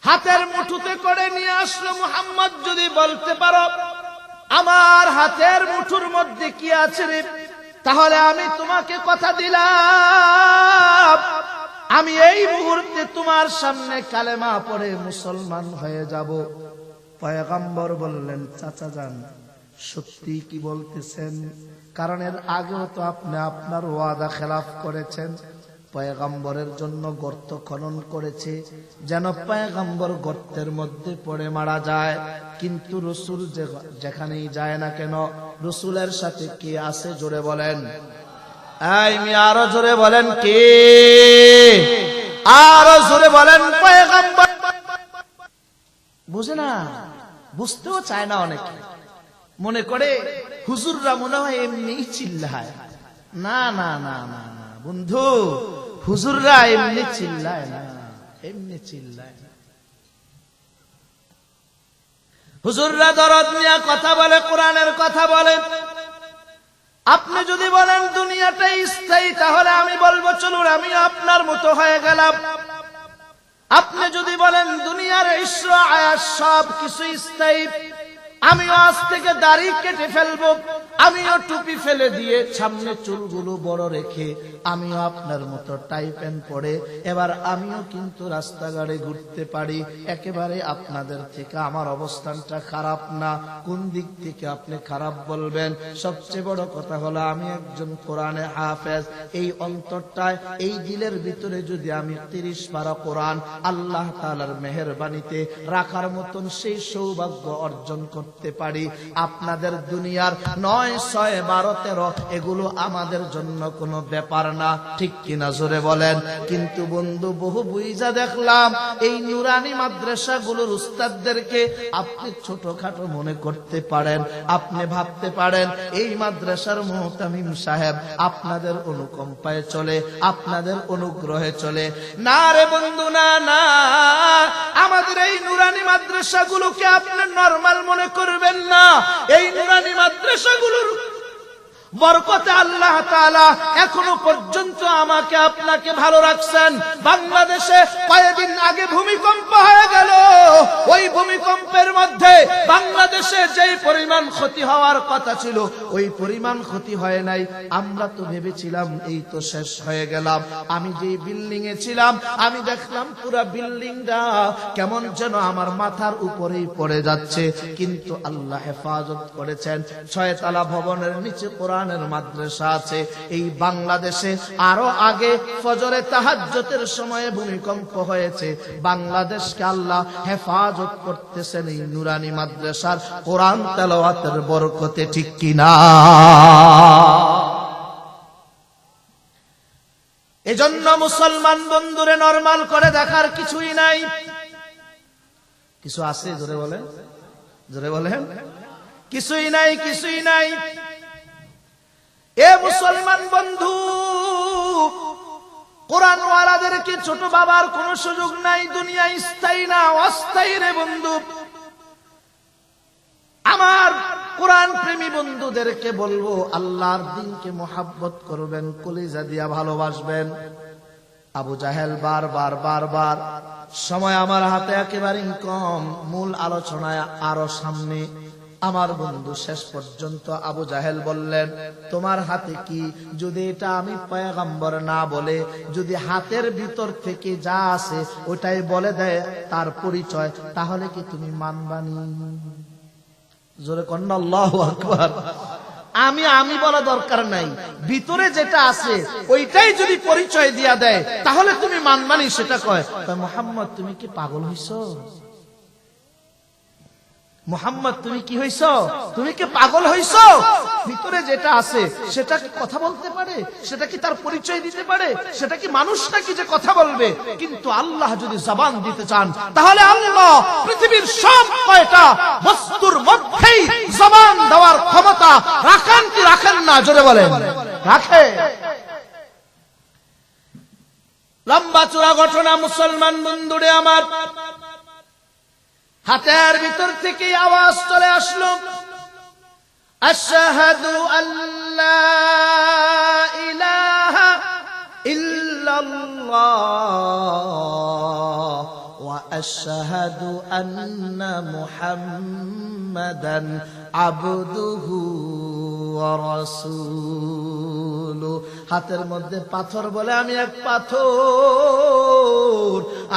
হাতের মুঠোতে করে নিয়ে আসলো, মুহাম্মদ যদি বলতে পারো আমার হাতের মুঠোর মধ্যে কি আছে রে, তাহলে আমি তোমাকে কথা দিলাম, আমি এই মুহূর্তে তোমার সামনে কালেমা পড়ে মুসলমান হয়ে যাব। পয়গম্বর বললেন, চাচা যান, সত্যি কি বলতেছেন? কারণ এর আগেও তো আপনি আপনার ওয়াদা খেলাফ করেছেন। পয়গম্বরের জন্য গর্ত খনন করেছে যেন পয়গম্বর গর্তের মধ্যে পড়ে মারা যায়, কিন্তু রসুল যেখানেই যায় না কেন রসুলের সাথে কে আছে? জোরে বলেন। এই মিয়া, আরো জোরে বলেন কে? আরো জোরে বলেন। পয়গম্বর বুঝে না, বুঝতেও চায় না অনেকে, মনে করে হুজুররা মনে হয় এমনি চিল্লায়। না না না না না বন্ধু, হুজুররা এমনি চিল্লায় না, এমনি চিল্লায় না। হুজুররা দরদ নিয়ে কথা বলে, কোরআনের কথা বলে। আপনি যদি বলেন দুনিয়াটাই স্থায়ী, তাহলে আমি বলবো চলুন আমি আপনার মতো হয়ে গেলাম। আপনি যদি বলেন দুনিয়ার ঈশ্বর আয়াস সব কিছু স্থায়ী, আমিও আজ থেকে দাড়ি কেটে ফেলবো, আমিও টুপি ফেলে দিয়ে সামনে চুলগুলো বড় রেখে আমিও আপনার মতো টাই প্যান্ট পরে এবার আমিও কিন্তু রাস্তাঘাটে ঘুরতে পারি, একেবারে আপনাদের থেকে আমার অবস্থানটা খারাপ না। কোন দিক থেকে আপনি খারাপ বলবেন? সবচেয়ে বড় কথা হলো আমি একজন কোরআনে হাফেজ। এই অন্তরটায়, এই দিলের ভিতরে যদি আমি 30 পারা কোরআন আল্লাহ তাআলার মেহেরবানিতে রাখার মতন সেই সৌভাগ্য অর্জন করতে পারি, আপনাদের দুনিয়ার 9, 6, 12, 13 এগুলো আমাদের জন্য কোনো ব্যাপার না, ঠিক কিনা জোরে বলেন। কিন্তু বন্ধু, বহু বুইজা দেখলাম এই নুরানি মাদ্রাসাগুলোর উস্তাদদেরকে আপনি ছোটখাটো মনে করতে পারেন, আপনি ভাবতে পারেন এই মাদ্রাসার মুহতামিম সাহেব আপনাদের অনুকম্পায় চলে, আপনাদের অনুগ্রহে চলে। না রে বন্ধু, না না, আমাদের এই নুরানি মাদ্রাসাগুলোকে আপনি নরমাল মনে করবেন না। এই নুরানি মাদ্রাসাগুলোর বরকতে আল্লাহ তাআলা এখনো পর্যন্ত আমাকে আপনাকে ভালো রাখছেন। বাংলাদেশে কয়েকদিন আগে ভূমিকম্প হয়ে গেল, ওই ভূমিকম্পের মধ্যে বাংলাদেশে যেই পরিমাণ ক্ষতি হওয়ার কথা ছিল ওই পরিমাণ ক্ষতি হয় নাই। আমরা তো ভেবেছিলাম এই তো শেষ হয়ে গেলাম। আমি যেই বিল্ডিং এ ছিলাম আমি দেখলাম পুরো বিল্ডিংটা কেমন যেন আমার মাথার উপরেই পড়ে যাচ্ছে, কিন্তু আল্লাহ হেফাজত করেছেন। 6 তলা ভবনের নিচে কোরআনের মাদ্রাসা আছে। এই বাংলাদেশে আরো আগে ফজরে তাহাজ্জুদের সময়ে ভূমিকম্প হয়েছে, বাংলাদেশকে আল্লাহ হেফাজত করতেছেন এই নুরানি মাদ্রাসার কোরআন তেলাওয়াতের বরকতে, ঠিক কিনা? এজন্য মুসলমান বন্ধুরে নরমাল করে দেখার কিছুই নাই। কিছু আছে? জোরে বলেন, জোরে বলেন। কিছুই নাই, কিছুই নাই। এ মুসলমান বন্ধু, কোরআন ওয়ালাদেরকে ছোট বাবার কোন সুযোগ নাই। দুনিয়া স্থায়ী না, অস্থায়ী রে বন্ধু। আমার কোরআন প্রেমী বন্ধুদেরকে বলবো, আল্লাহর দ্বীনকে মোহাব্বত করবেন, কলিজা দিয়া ভালোবাসবেন। আবু জাহেল বারবার বারবার, সময় আমার হাতে একেবারে কম, মূল আলোচনায় আরো সামনে। আমার বন্ধু শেষ পর্যন্ত আবু জাহেল বললেন, তোমার হাতে কি? যদি এটা আমি পয়গম্বর না বলে, যদি হাতের ভিতর থেকে যা আছে ওটাই বলে দেয় তার পরিচয়, তাহলে কি তুমি মানবানি? জোরে কন্না আল্লাহু আকবার। আমি বলা দরকার নাই, ভিতরে যেটা আছে ওইটাই যদি পরিচয় দিয়া দেয় তাহলে তুমি মানবানি, সেটা কয়। মুহাম্মদ তুমি কি পাগল হইছো? মুহাম্মদ তুমি কি হইছ? তুমি কি পাগল হইছ? ভিতরে যেটা আছে সেটা কি কথা বলতে পারে? সেটা কি তার পরিচয় দিতে পারে? সেটা কি মানুষ নাকি যে কথা বলবে? কিন্তু আল্লাহ যদি জবান দিতে চান তাহলে আল্লাহ পৃথিবীর সব কয়টা বস্তুর মধ্যেই জবান দেওয়ার ক্ষমতা রাখেন কি রাখেন না? জোরে বলেন। রাখে। লম্বা চূড়া ঘটনা মুসলমান বন্ধুরে আমার। হাতের ভিতর থেকে আওয়াজ চলে আসলো, আশহাদু আল্লা ইলাহা ইল্লাল্লাহ ওয়া আশহাদু আন্না মুহাম্মাদান আবদুহু ওয়া রাসূলুহু। হাতের মধ্যে পাথর বলে, আমি এক পাথর,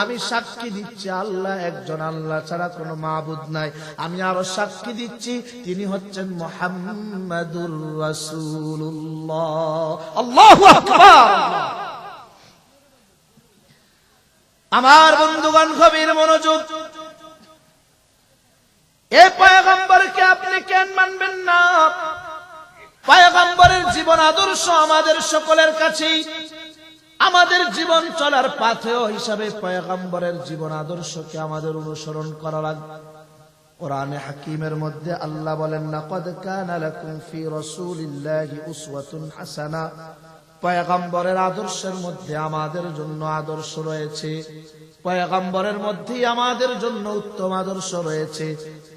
আমি সাক্ষী দিচ্ছি আল্লাহ একজন, আল্লাহ ছাড়া কোনো মাবুদ নাই। আমি আরো সাক্ষী দিচ্ছি তিনি হচ্ছেন মুহাম্মাদুর রাসূলুল্লাহ। আল্লাহু আকবার। আমার বন্ধুগণ গভীর মনোযোগ। এই পয়গম্বরকে আপনি কেন মানবেন না? পয়গম্বরের জীবন আদর্শ আমাদের সকলের কাছেই আমাদের জীবন চলার পাথেয় হিসাবে পয়গম্বরের জীবন আদর্শকে আমাদের অনুসরণ করা লাগবে। কোরআনে হাকিমের মধ্যে আল্লাহ বলেন, লাকাদ কানা লাকুম ফি রাসূলিল্লাহি উসওয়াতুন হাসানাহ। পয়গম্বরের আদর্শের মধ্যে আমাদের জন্য আদর্শ রয়েছে, পয়গম্বরের মধ্যেই আমাদের জন্য উত্তম আদর্শ রয়েছে।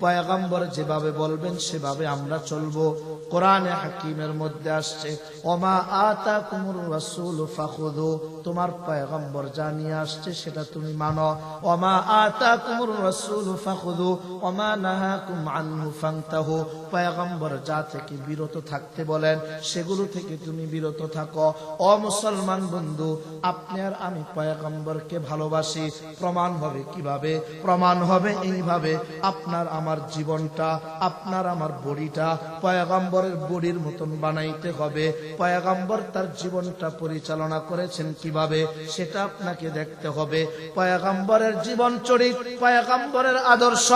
পয়গম্বর যেভাবে বলবেন সেভাবে আমরা চলবো। কোরআনে হাকিমের মধ্যে আসছে, ওমা আতাকুমুর রাসূলু ফাখুযু, তোমার পয়গম্বর যা নিয়ে আসছে সেটা তুমি মানো। ওমা আতাকুমুর রাসূলু ফাখুযু ওমা নাহাকুম আনহু ফান্তাহু, পয়গম্বর যা থেকে বিরত থাকতে বলেন সেগুলো থেকে তুমি বিরত থাকো। ও মুসলমান বন্ধু, আপনি আর আমি পয়গম্বরকে ভালোবাসি। প্রমাণ হবে কিভাবে? প্রমাণ হবে এইভাবে, আপনার আমার জীবনটা, আপনার আমার বডিটা পয়গম্বরের বডির মতন বানাইতে হবে। পয়গম্বর তার জীবনটা পরিচালনা করেছেন কিভাবে সেটা আপনাকে দেখতে হবে। পয়গম্বরের জীবন চরিত, পয়গম্বরের আদর্শ,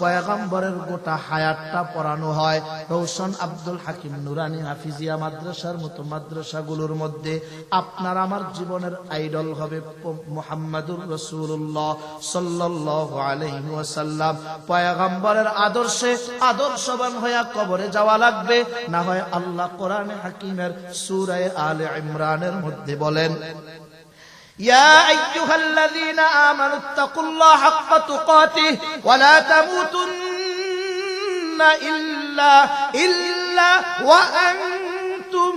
পয়গম্বরের গোটা হায়াতটা পড়ানো হয় রওশন আব্দুল হাকিম নুরানি হাফিজিয়া মাদ্রাসার মতো মাদ্রাসাগুলোর মধ্যে। আপনার আমার জীবনের আইডল হবে মুহাম্মাদুর রাসূলুল্লাহ সাল্লাল্লাহু আলাইহি ওয়াসাল্লাম। পয়গম্বরের আদর্শে আদর্শবান হয়ে কবরে যাওয়া লাগবে, না হয় আল্লাহ কোরআনে হাকিমের সূরা আলে ইমরানের মধ্যে বলেন, ইয়া আইয়ুহাল্লাযীনা আমানুত্তাকুল্লাহা হাক্কা তুকাতিহি ওয়া লা তামুতুন্না ইল্লা ওয়া আনতুম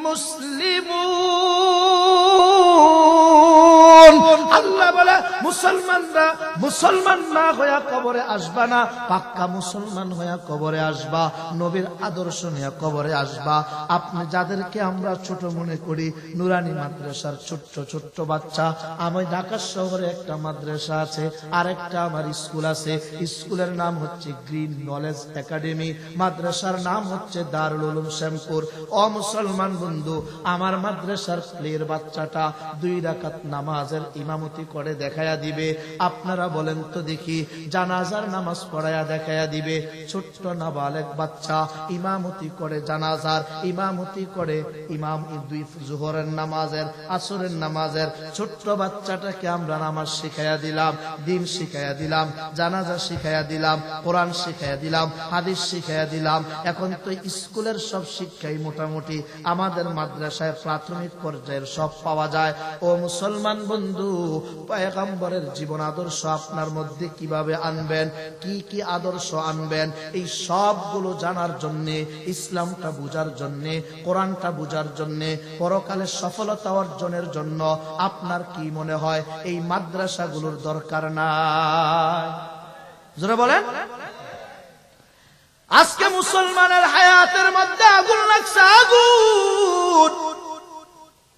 মুসলিমুন। আসুন। আল্লাহ বলে মুসলমান না হইয়া কবরে আসবা না, পাক্কা মুসলমান হইয়া কবরে আসবা, নবীর আদর্শ নিয়ে কবরে আসবা। আপনি যাদেরকে আমরা ছোট মনে করি, নুরানি মাদ্রাসার ছোট্ট ছোট্ট বাচ্চা, আমি ঢাকা শহরে একটা মাদ্রাসা আছে, আরেকটা আমার স্কুল আছে, স্কুলের নাম হচ্ছে গ্রিন নলেজ একাডেমি, মাদ্রাসার নাম হচ্ছে দারুল উলুম শ্যামপুর। ও মুসলমান বন্ধু, আমার মাদ্রাসার প্লের বাচ্চাটা 2 রাকাত নামাজের ইমামতি করে দেখায়া দিবে। আপনারা বলেন তো দেখি, জানাজার নামাজ পড়ায়া দেখায়া দিবে। ছোট্ট নাবালেগ বাচ্চা ইমামতি করে, জানাজার ইমামতি করে, ইমাম 2 জোহরের নামাজের, আসরের নামাজের। ছোট্ট বাচ্চাটাকে আমরা নামাজ শিখাইয়া দিলাম, দিন শিখাইয়া দিলাম, জানাজা শিখাইয়া দিলাম, কোরআন শিখাইয়া দিলাম, হাদিস শিখাইয়া দিলাম। এখন তো স্কুলের সব শিক্ষাই মোটামুটি আমাদের মাদ্রাসায় প্রাথমিক পর্যায়ের সব পাওয়া যায়। ও মুসলমান বন্ধু, পয়গম্বরের জীবন আদর্শ আপনার মধ্যে কিভাবে আনবেন, কি কি আদর্শ আনবেন, এই সবগুলো জানার জন্য, ইসলামটা বুঝার জন্য, কোরআনটা বুঝার জন্য, পরকালের সফলতা অর্জনের জন্য আপনার কি মনে হয় এই মাদ্রাসাগুলোর দরকার নাই? জোরে বলেন। আজকে মুসলমানের হায়াতের মধ্যে আগুন লাগছে, আগুন।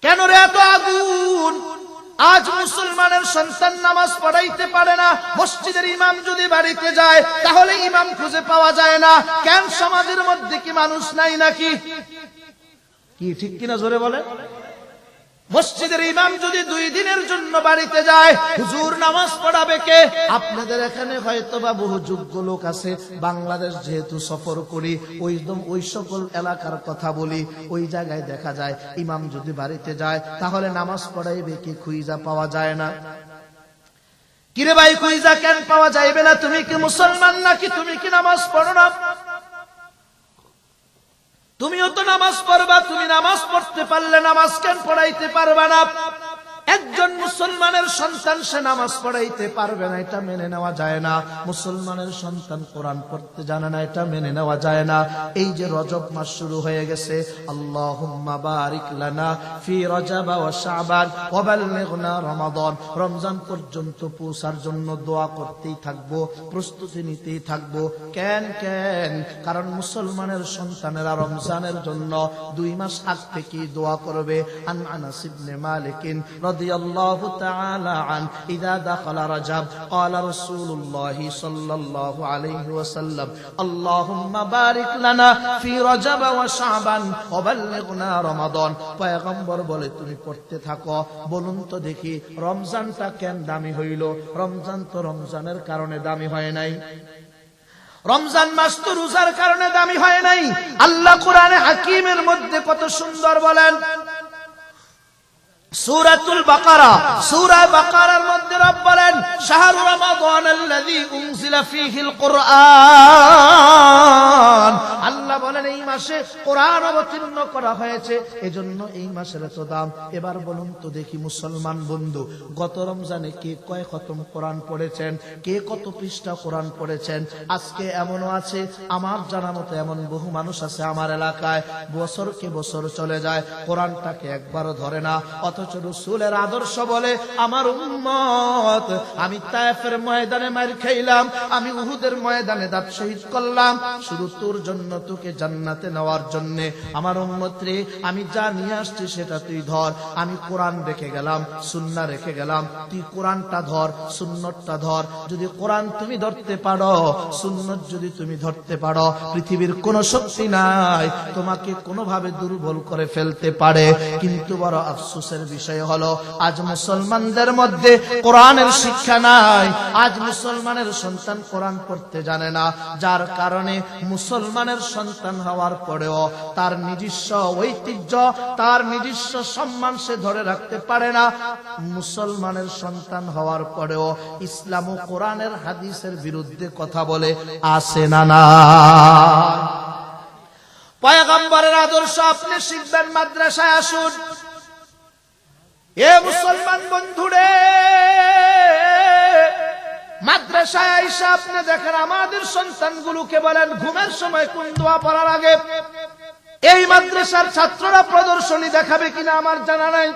কেন রে এত আগুন? আজ মুসলমানের সন্তান নামাজ পড়াইতে পারে না। মসজিদের ইমাম যদি বাড়িতে যায় তাহলে ইমাম খুঁজে পাওয়া যায় না। কেন সমাজের মধ্যে কি মানুষ নাই নাকি? কি ঠিক কিনা জোরে বলে? মসজিদের ইমাম যদি 2 দিনের জন্য বাড়িতে যায়, হুজুর নামাজ পড়াবে কে? আপনাদের এখানে হয়তো বা বহু যোগ্য লোক আছে। বাংলাদেশ যেহেতু সফর করি, ওই সকল এলাকার কথা বলি, ওই জায়গায় দেখা যায় ইমাম যদি বাড়িতে যায় তাহলে নামাজ পড়াইবে কি খুঁজা পাওয়া যায় না। কিরে ভাই, খুঁজা কেন পাওয়া যাইবে না? তুমি কি মুসলমান নাকি? তুমি কি নামাজ পড়ো না? তুমিও তো নামাজ পড়বা, তুমি নামাজ পড়তে পারলে নামাজ কেন পড়াইতে পারবা না? একজন মুসলমানের সন্তান সে নামাজ পড়াইতে পারবে না, এটা মেনে নেওয়া যায় না। মুসলমানের সন্তান কোরআন পড়তে জানে না, এটা মেনে নেওয়া যায় না। এই যে রজব মাস শুরু হয়ে গেছে, আল্লাহুম্মা বারিক লানা ফি রজব ওয়া শাবান ওয়া বাল্লিগনা রমাদান, রমজান পর্যন্ত পৌঁছার জন্য দোয়া করতেই থাকবো, প্রস্তুতি নিতেই থাকবো। কেন? কারণ মুসলমানের সন্তানেরা রমজানের জন্য 2 মাস আগ থেকেই দোয়া করবে। আনাস ইবনে মালিক رضي الله تعالى عنه إذا دخل رجب قال رسول الله صلى الله عليه وسلم اللهم بارك لنا في رجب وشعبان وبلغنا رمضان। পয়গম্বর বলে তুমি পড়তে থাকো। বলুন তো দেখি, রমজানটা কেন দামি হইল? রমজান তো রমজানের কারণে দামি হয় নাই। রমজান মাস তো রোজার কারণে দামি হয় নাই। আল্লাহ কোরআনে হাকিমের মধ্যে কত সুন্দর বলেন, সূরাতুল বাকারা, সূরা বাকারার মধ্যে রব বলেন, শাহরু রমাদানাল্লাযী উনজিলা ফীহিল কুরআন। আল্লাহ বলেন এই মাসে কোরআন অবতীর্ণ করা হয়েছে, এজন্য এই মাসের এত দাম। এবার বলুন তো দেখি মুসলমান বন্ধু, গত রমজানে কে কয় খতম কোরআন পড়েছেন? কে কত পৃষ্ঠা কোরআন পড়েছেন? আজকে এমনও আছে, আমার জানা মতো এমন বহু মানুষ আছে আমার এলাকায়, বছরকে বছর চলে যায়, কোরআনটাকে একবারও ধরে না। অথচ রাসূলের আদর্শ বলে, আমার উম্মত, আমি তায়েফের ময়দানে মার খাইলাম, আমি উহুদের ময়দানে দাঁত শহীদ করলাম, শুধু তোর জন্য, তোকে জান্নাতে নেওয়ার জন্য। আমার উম্মত রে, আমি যা নিয়ে আসছি সেটা তুই ধর। আমি কোরআন রেখে গেলাম, সুন্নাহ রেখে গেলাম, তুই কোরআনটা ধর, সুন্নতটা ধর। যদি কোরআন তুমি ধরতে পারো, সুন্নত যদি তুমি ধরতে পারো, পৃথিবীর কোনো শক্তি নাই তোমাকে কোনোভাবে দুর্বল করে ফেলতে পারে। কিন্তু বড় আফসোসের বিষয় হলো, আজ মুসলমানদের মধ্যে কোরআনের শিক্ষা নাই। আজ মুসলমানের সন্তান কোরআন পড়তে জানে না, যার কারণে মুসলমানের সন্তান হওয়ার পরেও তার নিজস্ব ঐতিহ্য, তার নিজস্ব সম্মান সে ধরে রাখতে পারে না। মুসলমানের সন্তান হওয়ার পরেও ইসলাম ও কোরআনের হাদিসের বিরুদ্ধে কথা বলে, আসে না না। পয়গম্বরের আদর্শ আপনি শিখবেন, মাদ্রাসায় আসুন। এ মুসলমান বন্ধুরে, মাদ্রাসায় আইসা আপনি দেখেন আমাদের সন্তানগুলোকে বলেন ঘুমের সময় কোন দোয়া পড়ার আগে। এই মাদ্রাসার ছাত্ররা প্রদর্শনী দেখাবে কিনা আমার জানা নাই।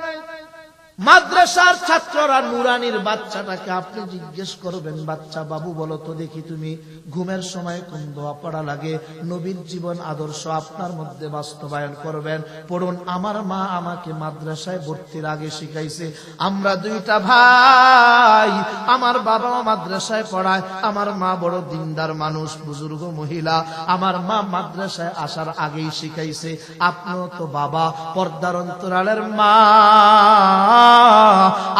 মাদ্রাসার ছাত্ররা নুরানির বাচ্চাটাকে আপনি জিজ্ঞেস করবেন, বাচ্চা বাবু বলো তো দেখি তুমি ঘুমের সময় কোন দোয়া পড়া লাগে? নবীর জীবন আদর্শ আপনার মধ্যে বাস্তবায়ন করবেন। পড়ুন, আমার মা আমাকে মাদ্রাসায় ভর্তির আগে শিখাইছে। আমরা দুইটা ভাই, আমার বাবা মাদ্রাসায় পড়ায়, আমার মা বড় দিনদার মানুষ, বুজুর্গ মহিলা। আমার মা মাদ্রাসায় আসার আগেই শিখাইছে। আপনিও তো বাবা, পর্দার অন্তরালের মা,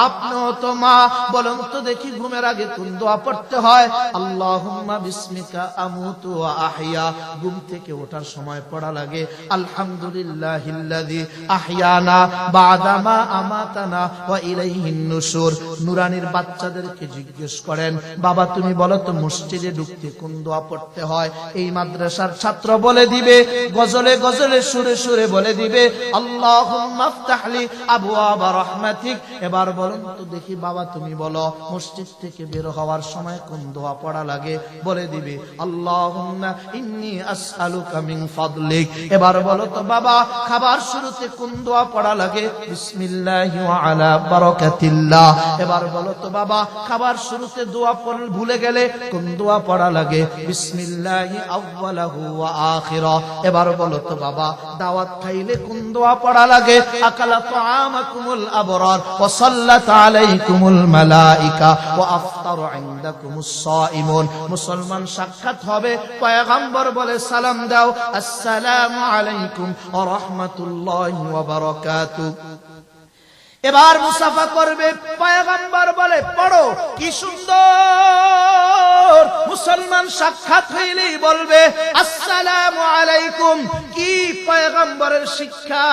আপনিও তো মা, বলুন তো দেখি ঘুমের আগে কোন দোয়া পড়তে হয়? আল্লাহুম্মা বিসমিকা আমুতু ওয়া আহইয়া। ঘুম থেকে ওঠার সময় পড়া লাগে আলহামদুলিল্লাহিল্লাযী আহইয়ানা বা'দামা আমাতানা ওয়া ইলাইহিন নুশুর। নুরানির বাচ্চাদেরকে জিজ্ঞেস করেন, বাবা তুমি বলো তো মসজিদে ঢুকতে কোন দোয়া পড়তে হয়? এই মাদ্রাসার ছাত্র বলে দিবে, গজলে গজলে সুরে সুরে বলে দিবে, আল্লাহুম্মা আফতাহলি আবওয়াবা রাহমাতিক। এবার বলুন তো দেখি বাবা তুমি বলো মসজিদ থেকে বের হওয়ার সময় কোন দোয়া পড়া লাগে? বলে দিবে, আল্লাহুম্মা ইন্নী আসআলুকা মিন ফাদলিক। এবার বলো তো বাবা খাবার শুরুতে কোন দোয়া পড়া লাগে? বিসমিল্লাহি ওয়া আলা বারাকাতিল্লাহ। এবার বলো তো বাবা খাবার শুরুতে দোয়া পড়লে ভুলে গেলে কোন দোয়া পড়া লাগে? বিসমিল্লাহি আউয়ালাহু ওয়া আখিরা। এবার বলো তো বাবা দাওয়াত খাইলে কোন দোয়া পড়া লাগে? আকালা তাআমাকুমুল আবরার ওয়া সাল্লাত আলাইকুমুল মালাইকা ওয়া আফতারু ইনদাকুমুস সাইমুন। মুসলমান সাক্ষাৎ হবে, পয়গম্বর বলে সালাম দাও, আসসালামু আলাইকুম ওয়া রাহমাতুল্লাহি ওয়া বারাকাতুহু। এবার মুসাফা করবে, পয়গম্বর বলে পড়ো। কি সুন্দর! মুসলমান সাক্ষাৎ হইলেই বলবে আসসালামু আলাইকুম। কি পয়গম্বরের শিক্ষা!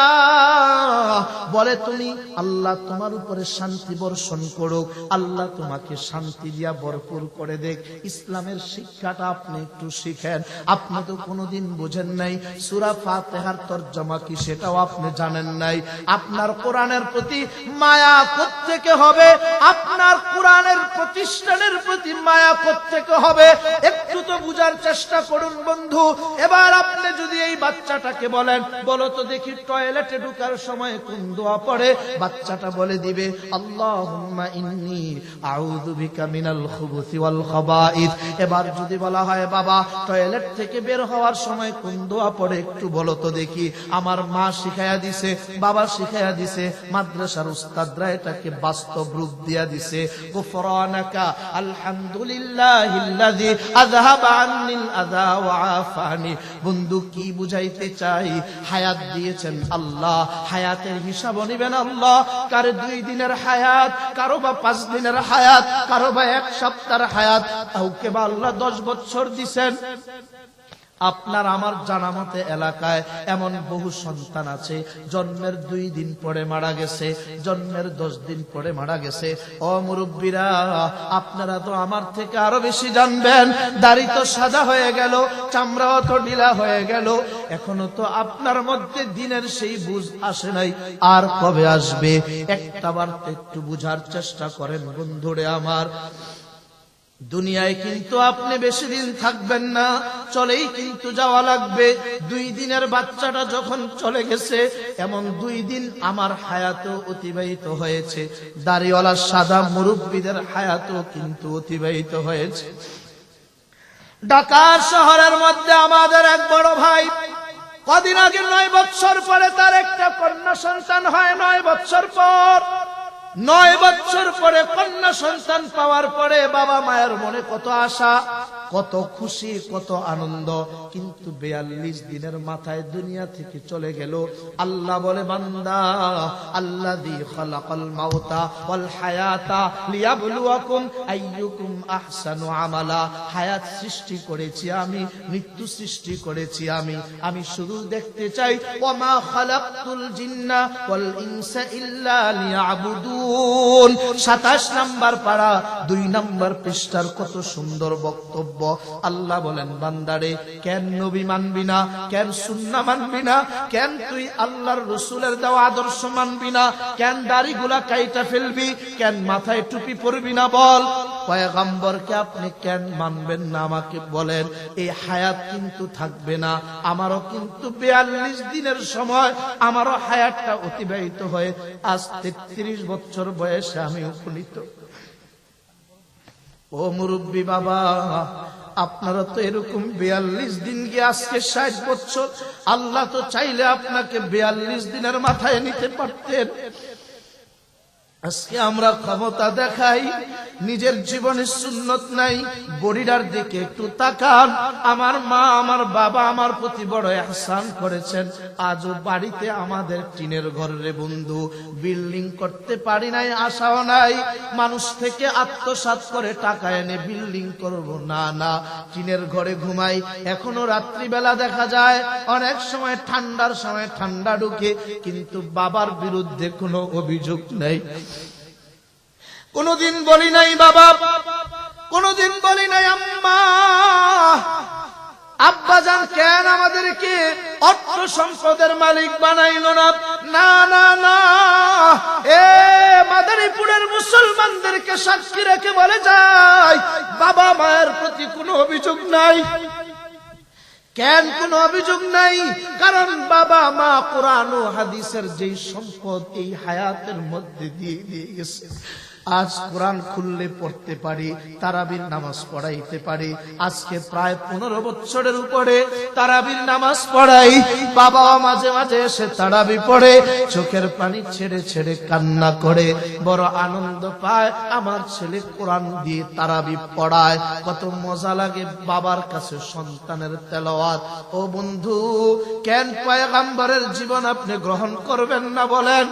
বলে তুমি আল্লাহ তোমার উপরে শান্তি বর্ষণ করুক, আল্লাহ তোমাকে শান্তি দিয়া ভরপুর করে দেখ। ইসলামের শিক্ষাটা আপনি একটু শিখেন। আপনি তো কোনোদিন বুঝেন নাই সূরা ফাতিহার তরজমা কি সেটাও আপনি জানেন নাই। আপনার কোরআনের প্রতি মায়া কোত্থেকে হবে? আপনার কোরআনের প্রতিষ্ঠানের প্রতি মায়া কোত্থেকে হবে? একটু তো বুঝার চেষ্টা করুন বন্ধু। এবার আপনি যদি এই বাচ্চাটাকে বলেন, বলো তো দেখি টয়লেটে ঢোকার সময় কোন দোয়া পড়ে? বাচ্চাটা বলে দিবে, আল্লাহুম্মা ইন্নী আউযু বিকা মিনাল খুবুসি ওয়াল খাবাইস। এবার যদি বলা হয় বাবা টয়লেট থেকে বের হওয়ার সময় কোন দোয়া পড়ে একটু বলো তো দেখি? আমার মা শিখায়া দিছে, বাবা শিখায়া দিছে, মাদ্রাসার উস্তাদরা এটাকে বাস্তব রূপ দিয়া দিছে। গুফরানাকা আলহামদুলিল্লাহিল্লাযী আযহাবা আন্নিল আযা ওয়া আফানি। বন্ধু কি বুঝাইতে চাই? হায়াত দিয়েছেন আল্লাহ, হায়াতের হিসাব নিবেন আল্লাহ। কারো 2 দিনের হায়াত, কারো বা 5 দিনের হায়াত, কারো বা 1 সপ্তাহের হায়াত, কাউকে বা আল্লাহ 10 বছর দিবেন। আপনার আমার জানা মতে এলাকায় এমন বহু সন্তান আছে জন্মের 2 দিন পরে মারা গেছে, জন্মের 10 দিন পরে মারা গেছে। ও মুরব্বীরা, আপনারা তো আমার থেকে আরো বেশি জানবেন। দাড়ি তো সাদা হয়ে গেল, চামড়াও তো ঢিলা হয়ে গেল, এখনো তো আপনার মধ্যে দিনের সেই বুঝ আসে নাই। আর কবে আসবে? একটাবার একটু বুঝার চেষ্টা করেন বন্ধুরে আমার। দুনিয়ায় কিন্তু আপনি বেশি দিন থাকবেন না, চলেই কিন্তু যাওয়া লাগবে। 2 দিনের বাচ্চাটা যখন চলে গেছে, এমন 2 দিন আমার হায়াতও অতিবাহিত হয়েছে। দাড়িওয়ালা সাদা মুরব্বীদের হায়াতও কিন্তু অতিবাহিত হয়েছে। ঢাকা শহরের মধ্যে আমাদের এক বড় ভাই, কদিন আগে 9 বছর পরে তার একটা কন্যা সন্তান হয়। 9 বছর পর, 9 বছর পরে কন্যা সন্তান পাওয়ার পরে বাবা মায়ের মনে কত আশা, কত খুশি, কত আনন্দ। কিন্তু 42 দিনের মাথায় দুনিয়া থেকে চলে গেল। আল্লাহ বলে, বান্দা আল্লাযী খালাকাল মাউতা ওয়াল হায়াতা লিয়াবলুয়াকুম আইয়ুকুম আহসানু আমালা। হায়াত সৃষ্টি করেছি আমি, মৃত্যু সৃষ্টি করেছি আমি। আমি শুধু দেখতে চাই, ওয়া মা খালাকতুল জিন্না ওয়াল ইনসা ইল্লা লিয়াবুদুন। 27 নম্বর পারা 2 নম্বর পৃষ্ঠার কত সুন্দর বক্তব্য। কর্তব্য। আল্লাহ বলেন বান্দারে কেন নবী মানবি না, কেন সুন্নাহ মানবি না, কেন তুই আল্লাহর রাসূলের দেওয়া আদর্শ মানবি না, কেন দাড়িগুলা কাইটা ফেলবি, কেন মাথায় টুপি পরবি না? বল পয়গম্বরকে আপনি কেন মানবেন না আমাকে বলেন। এই হায়াত কিন্তু থাকবে না, আমারও কিন্তু 42 দিনের সময় আমারও হায়াতটা অতিবাহিত হয়ে আজ 33 বছর বয়সে আমি উপনীত। ও মুরব্বী বাবা, আপনারা তো এরকম 42 দিন গিয়ে আজকে 60 বছর। আল্লাহ তো চাইলে আপনাকে 42 দিনের মাথায় নিতে পারতেন। আজকে আমরা ক্ষমতা দেখাই, নিজের জীবনে সুন্নত নাই। বডিটার দিকে একটু তাকান। আমার মা আমার বাবা আমার প্রতি বড় ইহসান করেছেন। আজও বাড়িতে আমাদের টিনের ঘরের বন্ধু, বিল্ডিং করতে পারি নাই, আশাও নাই। মানুষ থেকে আত্মসাৎ করে টাকা এনে বিল্ডিং করব না, না, টিনের ঘরে ঘুমাই। এখনো রাত্রিবেলা দেখা যায় অনেক সময় ঠান্ডার সময় ঠান্ডা ঢুকে, কিন্তু বাবার বিরুদ্ধে কোনো অভিযোগ নেই। কোনদিন বলি নাই বাবা, কোনদিন বলি নাই আম্মা, আব্বাজান কেন আমাদেরকে অর্থ সম্পদের মালিক বানাইলো না? না না না, এ মাদারীপুরের মুসলমানদেরকে সাক্ষী রেখে বলে যায় বাবা মায়ের প্রতি কোনো অভিযোগ নাই। কেন কোনো অভিযোগ নাই? কারণ বাবা মা কোরআন ও হাদিসের যেই সম্পদ এই হায়াতের মধ্যে দিয়ে গেছে। আজ কোরআন খুললে পড়তে পারি, তারাবির নামাজ পড়াইতে পারি। আজকে প্রায় 15 বছরের উপরে তারাবির নামাজ পড়াই। বাবা মাঝে মাঝে এসে তারাবি পড়ে, চোখের পানি ছেড়ে ছেড়ে কান্না করে, বড় আনন্দ পায়। আমার ছেলে কোরআন দিয়ে তারাবি পড়ায়, কত মজা লাগে বাবার কাছে সন্তানের তেলাওয়াত। ও বন্ধু, কেন পয়গম্বরের জীবন আপনি গ্রহণ করবেন না বলেন?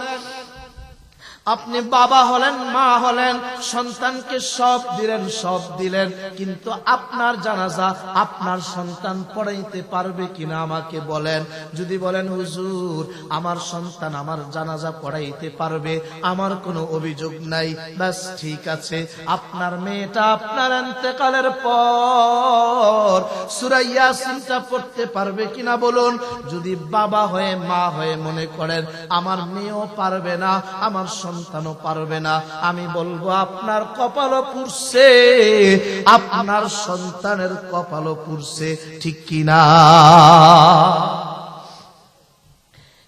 আপনি বাবা হলেন, মা হলেন, সন্তানকে সব দিলেন, সব দিলেন, কিন্তু আপনার জানাজা আপনার সন্তান পড়াইতে পারবে কিনা আমাকে বলেন। যদি বলেন হুজুর আমার সন্তান আমার জানাজা পড়াইতে পারবে, আমার কোনো অভিযোগ নাই, ব্যাস ঠিক আছে। আপনার মেয়েটা আপনার ইন্তেকালের পর সূরা ইয়াসিনটা পড়তে পারবে কিনা বলুন। যদি বাবা হয়ে মা হয়ে মনে করেন আমার মেয়েও পারবে না, আমার সন্তানও পারবে না, আমি বলবো আপনার কপালও পুড়ছে, আপনার সন্তানের কপালও পুড়ছে, ঠিক কিনা?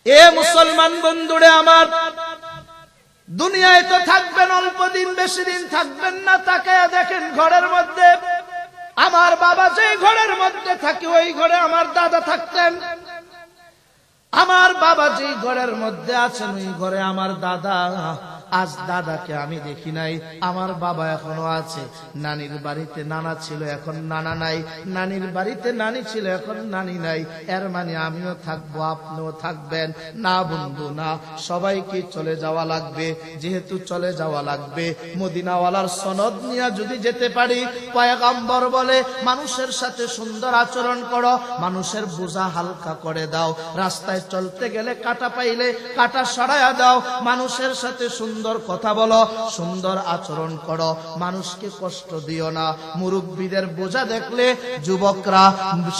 এ মুসলমান বন্ধুরে আমার, দুনিয়ায় তো থাকবেন অল্প দিন, বেশি দিন থাকবেন না। তাকায়া দেখেন ঘরের মধ্যে, আমার বাবা যে ঘরের মধ্যে থাকে ওই ঘরে আমার দাদা থাকতেন। আমার বাবা যে ঘরের মধ্যে আছেন ওই ঘরে আমার দাদা। আজ দাদাকে আমি দেখি নাই, আমার বাবা এখনো আছে। নানির বাড়িতে নানা ছিল, এখন নানা নাই। নানির বাড়িতে নানি ছিল, এখন নানি নাই। এর মানে আমিও থাকবো, আপনিও থাকবেন না? বন্ধু না, সবাইকে চলে যাওয়া লাগবে। যেহেতু চলে যাওয়া লাগবে, মদিনাওয়ালার সনদ নিয়ে যদি যেতে পারি, পয়গম্বর বলে মানুষের সাথে সুন্দর আচরণ করো, মানুষের বোঝা হালকা করে দাও। রাস্তায় চলতে গেলে কাটা পাইলে কাটা সরাইয়া দাও। মানুষের সাথে সুন্দর কথা বলো, সুন্দর আচরণ করো, মানুষকে কষ্ট দিও না। মুরব্বীদের বোঝা দেখলে যুবকরা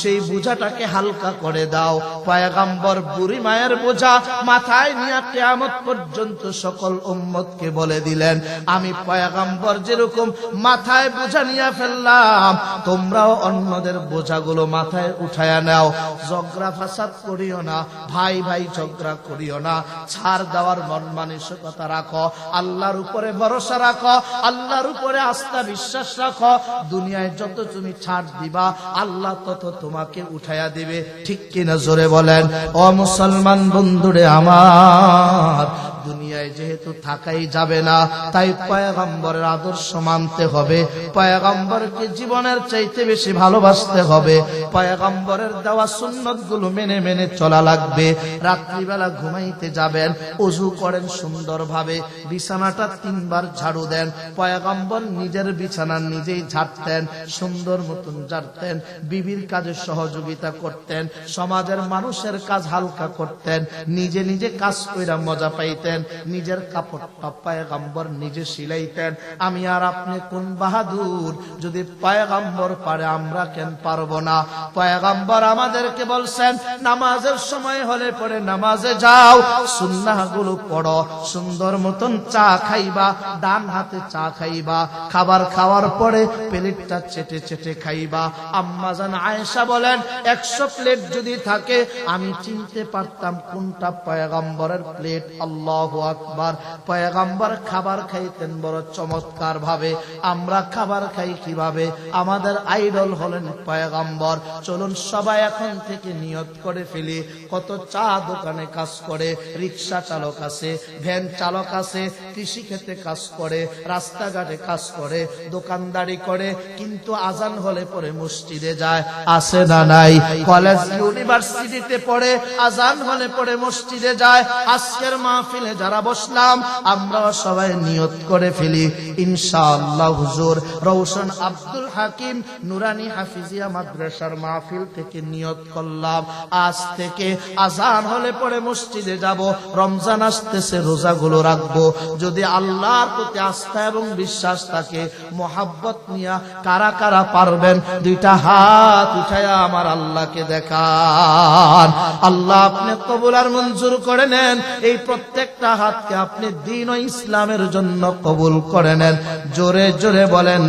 সেই বোঝাটাকে হালকা করে দাও। পয়গম্বর বুড়ি মায়ের বোঝা মাথায় নিয়ে কিয়ামত পর্যন্ত সকল উম্মতকে বলে দিলেন, আমি পয়গম্বর যেরকম মাথায় বোঝা নিয়ে ফেললাম, তোমরাও অন্যদের বোঝাগুলো মাথায় উঠায়া নাও। ঝগড়া ফাসাদ করিও না, ভাই ভাই ঝগড়া করিও না। ছাড় দেওয়ার মন মানসিকতা রাখো, আল্লাহর উপরে ভরসা রাখো, আল্লাহর উপরে আস্থা বিশ্বাস রাখো। দুনিয়ায় যত তুমি ছাড় দিবা আল্লাহ তত তোমাকে উঠাইয়া দিবে, ঠিক কিনা? জোরে বলেন। ও মুসলমান বন্ধুরে আমার, দুনিয়ায় যেহেতু থাকাই যাবে না, তাই পয়গম্বরের আদর্শ মানতে হবে। পয়গম্বরকে জীবনের চাইতে বেশি ভালোবাসতে হবে। পয়গম্বরের দেওয়া সুন্নত গুলো মেনে মেনে চলা লাগবে। রাত্রিবেলা ঘুমাইতে যাবেন, ওযু করেন সুন্দরভাবে, বিছানাটা 3 বার ঝাড়ু দেন। পয়গম্বর নিজের বিছানা নিজেই ঝাড়তেন, সুন্দর মতন ঝাড়তেন, বিবির কাজে সহযোগিতা করতেন, সমাজের মানুষের কাজ হালকা করতেন, নিজে নিজে কাজ কইরা মজা পাইতেন, নিজের কাপড়টা পয়গম্বর নিজে সিলাইতেন। আমি আর আপনি কোন বাহাদুর, যদি পয়গম্বর পারে আমরা কেন পারবো না? পয়গম্বর আমাদেরকে বলছেন নামাজের সময় হলে পরে নামাজে যাও, সুন্নাহগুলো পড়ো, সুন্দর মতন চা খাইবা, ডান হাতে চা খাইবা, খাবার খাওয়ার পরে প্লেটটা চেটে চেটে খাইবা। আম্মা জান আয়েশা বলেন 100 প্লেট যদি থাকে আমি চিনতে পারতাম কোনটা পয়গম্বরের প্লেট। আল্লাহু আকবার। পয়গম্বর খাবার খাইতেন বড় চমৎকার ভাবে। আমরা খাবার খাই কিভাবে? আমাদের আইডল হলেন পয়গম্বর। চলুন সবাই এখন থেকে নিয়ত করে ফেলি। কত চা দোকানে কাজ করে, রিক্সা চালক আছে, ভ্যান চালক আছে, কৃষি ক্ষেত্রে কাজ করে, রাস্তাঘাটে কাজ করে, দোকানদারি করে, কিন্তু আজান হলে পরে মসজিদে যায়, আছে না নাই? কলেজ ইউনিভার্সিটিতে পড়ে, আজান হলে পরে মসজিদে যায়। আজকের মাহফিলে যারা বসলাম আমরা সবাই নিয়ত করে ফেলি ইনশাআল্লাহ হুজুর রওশন আব্দুল হাকিম নুরানি হাফিজিয়া মাদ্রাসার মাহফিল থেকে নিয়ত করলাম, আজ থেকে আজান হলে পরে মসজিদে যাব, রমজান আসতেছে রোজাগুলো রাখবো। যদি আল্লাহর প্রতি আস্থা এবং বিশ্বাস থাকে, মোহাব্বত নিয়া কারা কারা পারবেন দুইটা হাত উঠায়া আমার আল্লাহকে দেখান। আল্লাহ আপনি কবুল আর মঞ্জুর করে নেন। এই প্রত্যেকটা হাতকে আপনি দ্বীন ও ইসলামের জন্য কবুল করে নেন। জোরে জোরে বলেন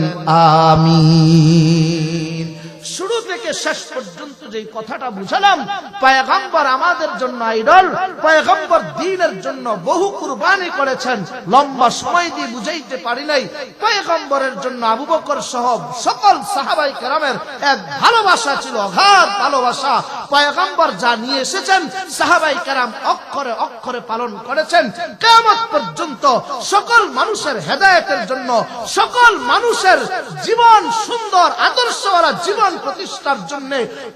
আমিন। শুরু থেকে শেষ পর্যন্ত যে কথাটা বুঝালাম, পয়গম্বর আমাদের জন্য আইডল, পয়গম্বর দ্বীনের জন্য বহু কুরবানি করেছেন। লম্বা সময় দিয়ে বুঝাইতে পারি নাই। পয়গম্বরের জন্য আবু বকর সহ সকল সাহাবায়ে কেরামের এক ভালোবাসা ছিল, অগাধ ভালোবাসা। পয়গম্বর যা নিয়ে এসেছেন সাহাবায়ে কেরাম অক্ষরে অক্ষরে পালন করেছেন। কিয়ামত পর্যন্ত সকল মানুষের হেদায়েতের জন্য, সকল মানুষের জীবন সুন্দর আদর্শওয়ালা জীবন প্রতিষ্ঠার জন্য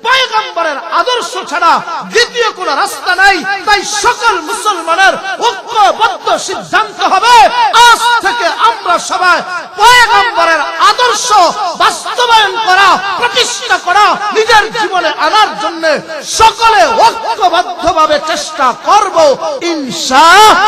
পয়গম্বরের আদর্শ ছাড়া দ্বিতীয় কোন রাস্তা নাই। তাই সকল মুসলমানের ঐক্যবদ্ধ সিদ্ধান্ত হবে আজ থেকে আমরা সবাই পয়গম্বরের আদর্শ বাস্তবায়ন করা, প্রতিষ্ঠা করা, নিজের জীবনে আনার জন্য সকলে ঐক্যবদ্ধভাবে চেষ্টা করব ইনশাআল্লাহ।